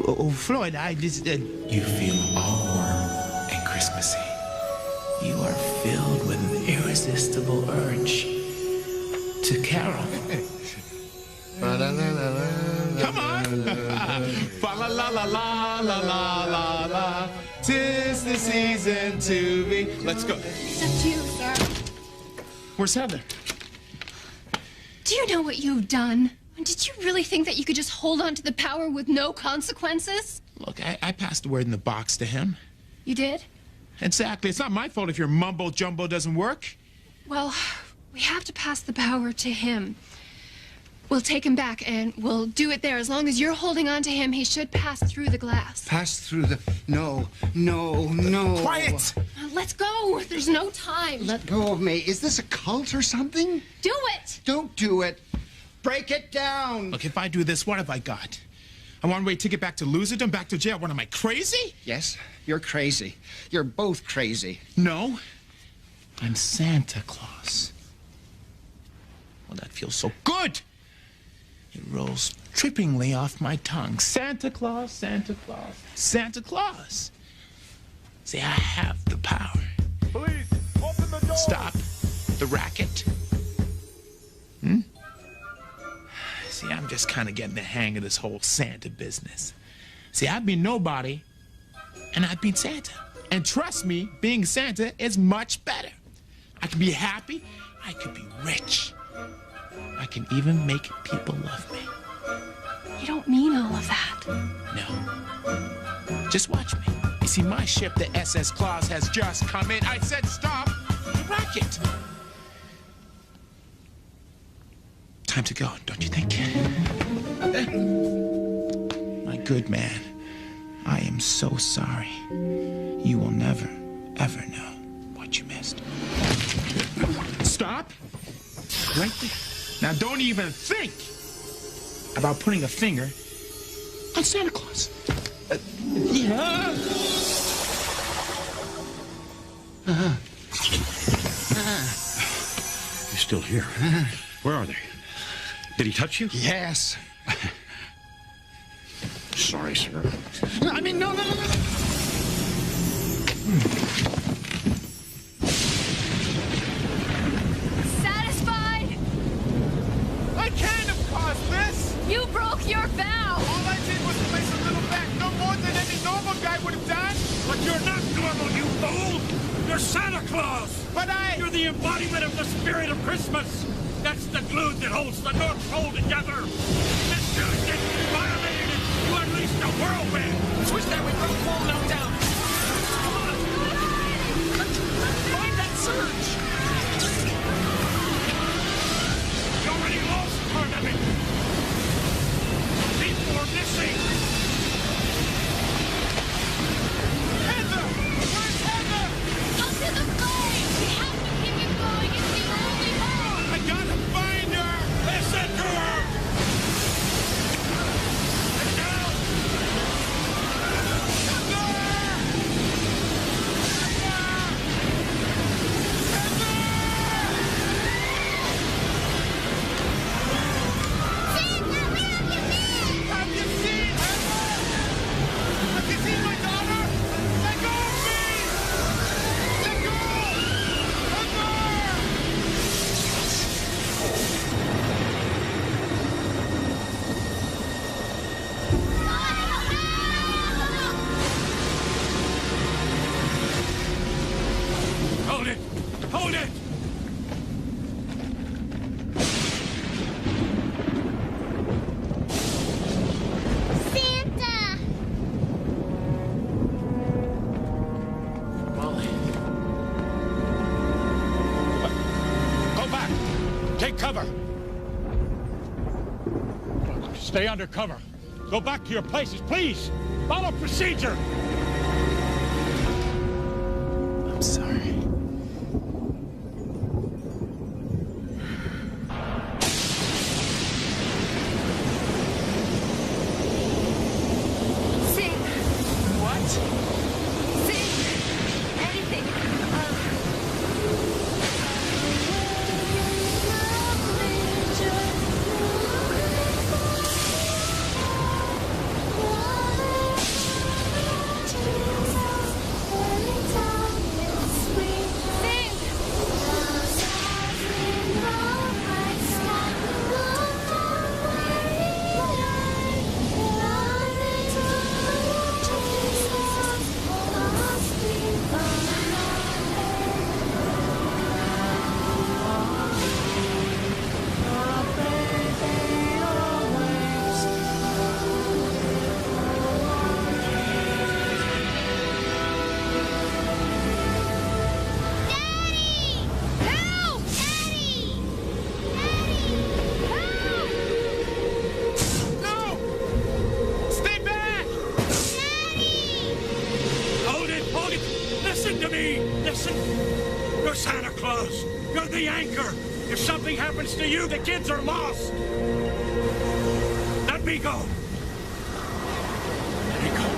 Oh, Floyd, You feel all warm and Christmassy. You are filled with an irresistible urge to carol. Come on. Fa la la la la la la la la. 'Tis the season to be. Let's go. Except you, sir. Where's Heather? Do you know what you've done? Did you really think that you could just hold on to the power with no consequences? Look, I passed the word in the box to him. You did? Exactly. It's not my fault if your mumbo-jumbo doesn't work. Well, we have to pass the power to him. We'll take him back, and we'll do it there. As long as you're holding on to him, he should pass through the glass. Pass through the... No. Quiet! Let's go. There's no time. Let go of me. Is this a cult or something? Do it! Don't do it. Break it down. Look, if I do this, what have I got? A one-way ticket back to Loserdom, back to jail. What, am I crazy? Yes, you're crazy. You're both crazy. No, I'm Santa Claus. Well, that feels so good. It rolls trippingly off my tongue. Santa Claus, Santa Claus, Santa Claus. See, I have the power. Please, open the door. Stop the racket. See, I'm just kind of getting the hang of this whole Santa business. See, I've been nobody, and I've been Santa. And trust me, being Santa is much better. I can be happy, I can be rich. I can even make people love me. You don't mean all of that. No. Just watch me. You see, my ship, the SS Claus, has just come in. I said stop the racket. Time to go, don't you think? My good man, I am so sorry. You will never, ever know what you missed. Stop. Right there. Now, don't even think about putting a finger on Santa Claus. Yeah. He's still here. Where are they? Did he touch you? Yes. Sorry, sir. I mean, no. Satisfied? I can't have caused this. You broke your vow. All I did was place a little bet, no more than any normal guy would have done. But you're not normal, you fool! You're Santa Claus! But You're the embodiment of the spirit of Christmas! That's the glue that holds the North Pole together! This Tuesday, you violated it! You unleashed a whirlwind! Switch that way, bro. Fall now down. Find that surge. Hold it! Santa! Molly. Go back! Take cover! Stay under cover. Go back to your places, please! Follow procedure! I'm sorry. Sing. What? Sing. Anything. Hold it! Listen to me! Listen! You're Santa Claus! You're the anchor! If something happens to you, the kids are lost! Let me go! Let me go.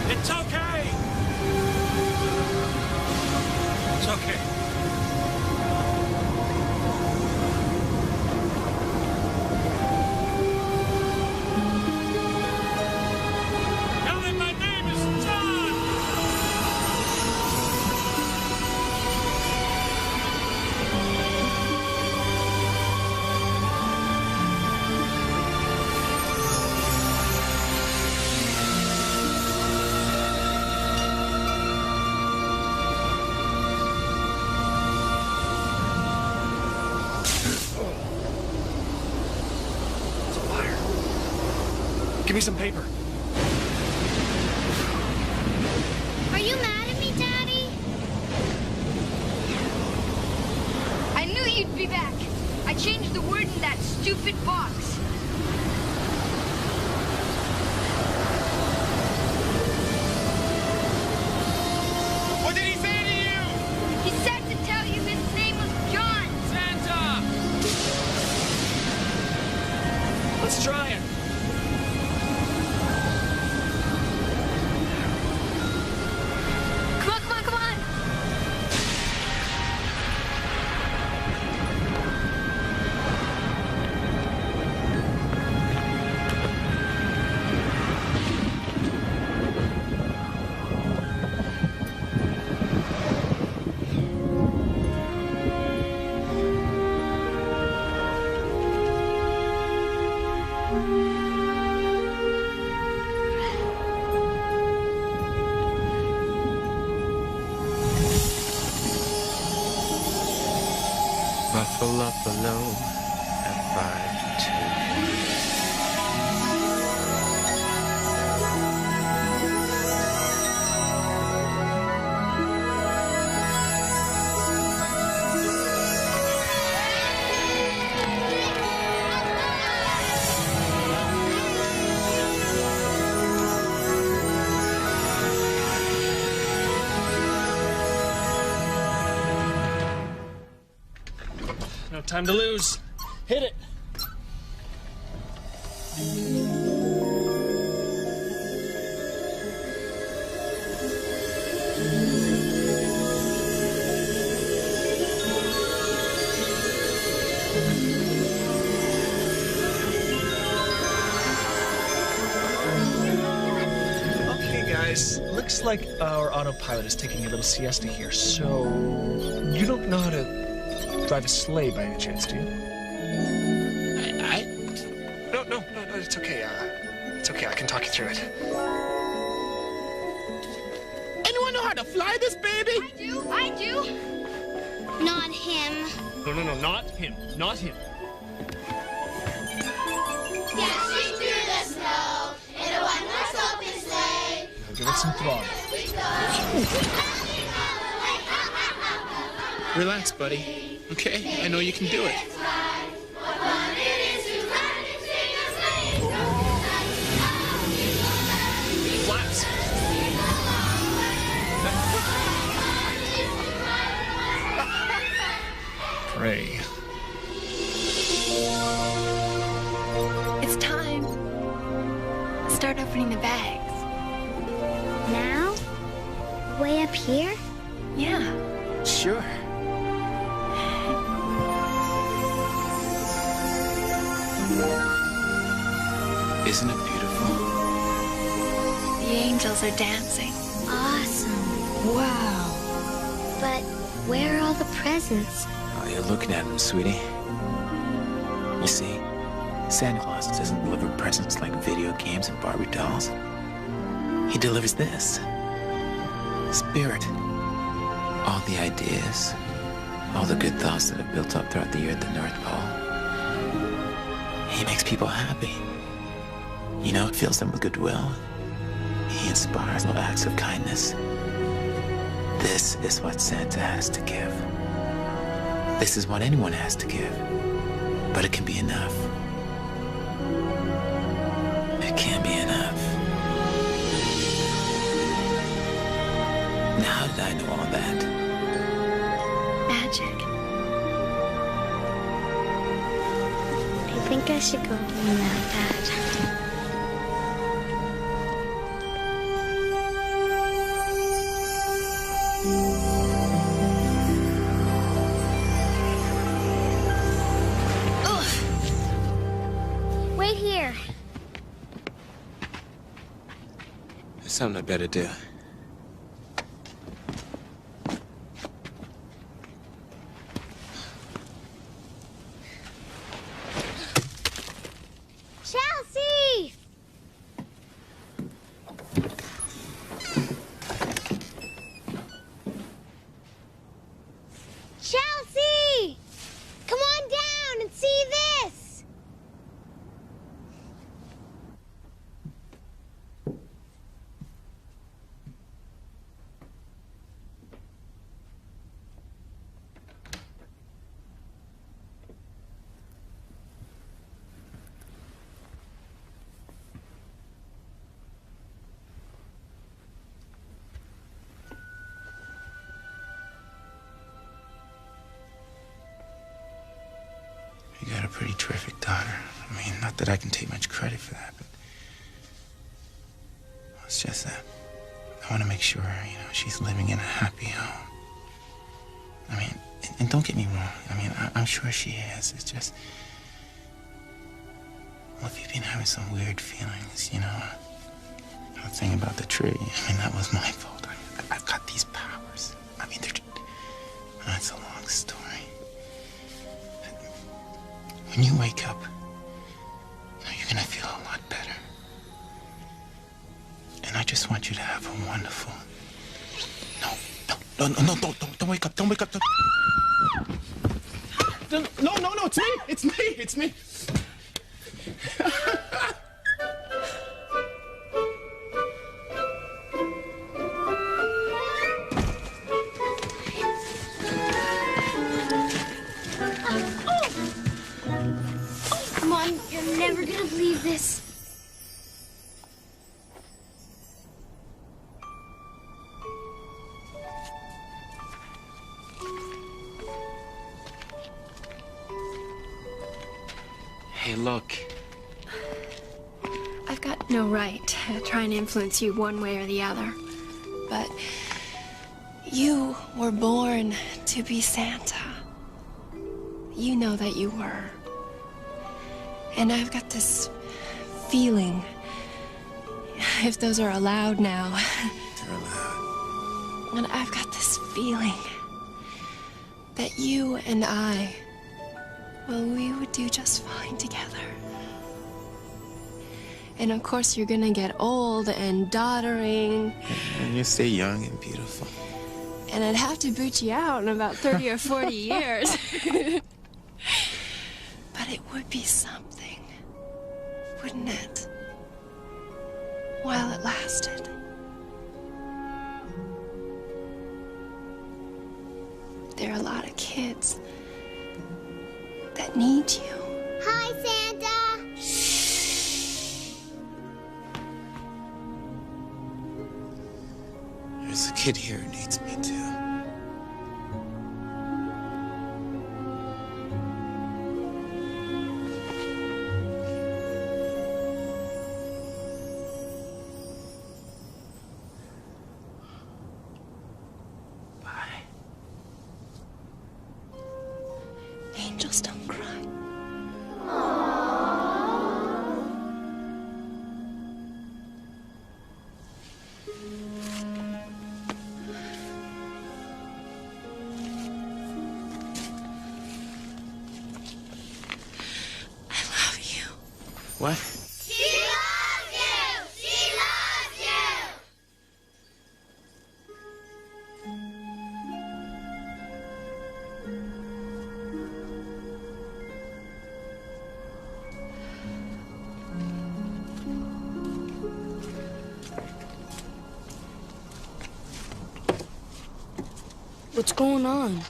It's okay. It's okay. Tell him my name is John. Give me some paper. Are you mad at me, Daddy? I knew you'd be back. I changed the word in that stupid box. What did he say to you? He said to tell you his name was John. Santa! Let's try it. Come on, come on, come on. Buffalo up below at 5 to 2. time to lose. Hit it. Okay, guys. Looks like our autopilot is taking a little siesta here, so you don't know how to drive a sleigh by any chance, do you? No, it's okay. It's okay. I can talk you through it. Anyone know how to fly this baby? I do. Not him. No, not him. Not him. Dashing through the snow in a one-horse open sleigh. Now give it some throttle. Relax, buddy. Okay? I know you can do it. What fun it is to ride and sing a sleigh song. Flaps. Pray. It's time. Start opening the bags. Now? Way up here? Yeah. Sure. Isn't it beautiful? The angels are dancing. Awesome. Wow. But where are all the presents? Oh, you're looking at them, sweetie. You see, Santa Claus doesn't deliver presents like video games and Barbie dolls. He delivers this. Spirit. All the ideas, all the good thoughts that have built up throughout the year at the North Pole. He makes people happy. You know, it fills them with goodwill. He inspires little acts of kindness. This is what Santa has to give. This is what anyone has to give. But it can be enough. It can be enough. Now, how did I know all that? Magic. I think I should go home now, Dad. Wait here. There's something I better do. Chelsea! Chelsea! Come on down and see this! You got a pretty terrific daughter. I mean, not that I can take much credit for that, but it's just that I want to make sure, she's living in a happy home. I mean, and don't get me wrong. I mean, I'm sure she is. It's just, well, if you've been having some weird feelings, the thing about the tree, I mean, that was my fault. I've got these powers. I mean, that's a long story. When you wake up, you're gonna feel a lot better. And I just want you to have a wonderful... No, don't wake up, don't wake up. No, it's me. Come on, you're never gonna believe this. Hey, look. I've got no right to try and influence you one way or the other. But you were born to be Santa. You know that you were. And I've got this feeling, if those are allowed now. They're allowed. And I've got this feeling that you and I, well, we would do just fine together. And of course, you're gonna get old and doddering. And you stay young and beautiful. And I'd have to boot you out in about 30 or 40 years. But it would be something, wouldn't it? While it lasted. There are a lot of kids that need you. Hi, Santa. There's a kid here who needs me too. Angels don't cry. I love you. What? She loves you! She loves you! What's going on?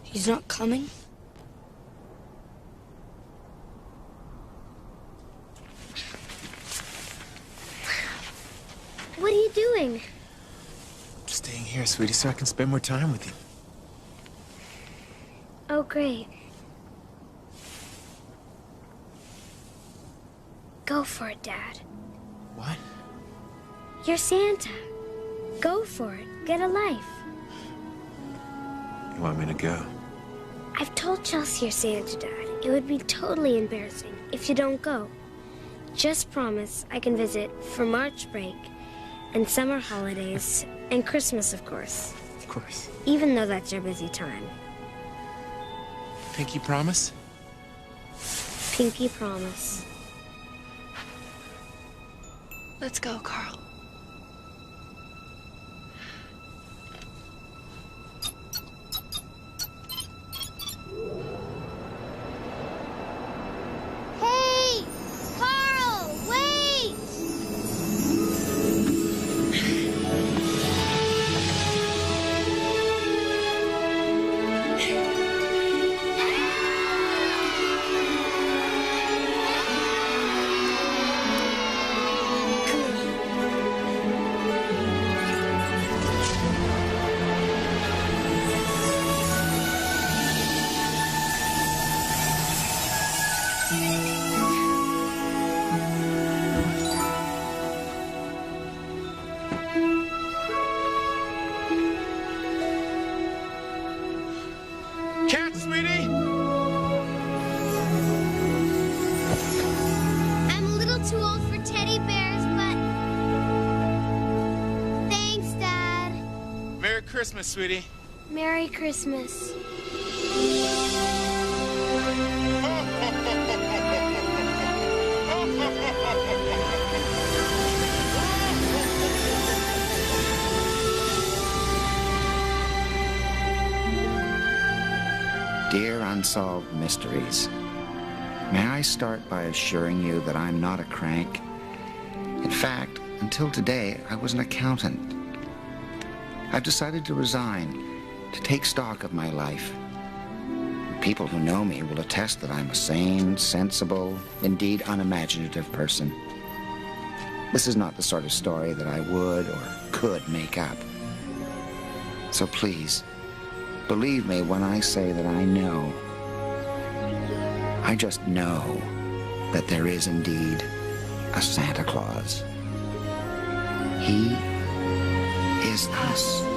He's not coming? What are you doing? Just staying here, sweetie, so I can spend more time with you. Oh, great. Go for it, Dad. What? You're Santa. Go for it. Get a life. You want me to go? I've told Chelsea you're Santa, Dad. It would be totally embarrassing if you don't go. Just promise I can visit for March break and summer holidays and Christmas, of course. Of course. Even though that's your busy time. Pinky promise? Pinky promise. Let's go, Carl. Hey! Carl, wait! Cat, sweetie! I'm a little too old for teddy bears, but... Thanks, Dad. Merry Christmas, sweetie. Merry Christmas. Dear Unsolved Mysteries, may I start by assuring you that I'm not a crank? In fact, until today, I was an accountant. I've decided to resign, to take stock of my life. People who know me will attest that I'm a sane, sensible, indeed unimaginative person. This is not the sort of story that I would or could make up. So please, believe me when I say that I know. I just know that there is indeed a Santa Claus. He is us.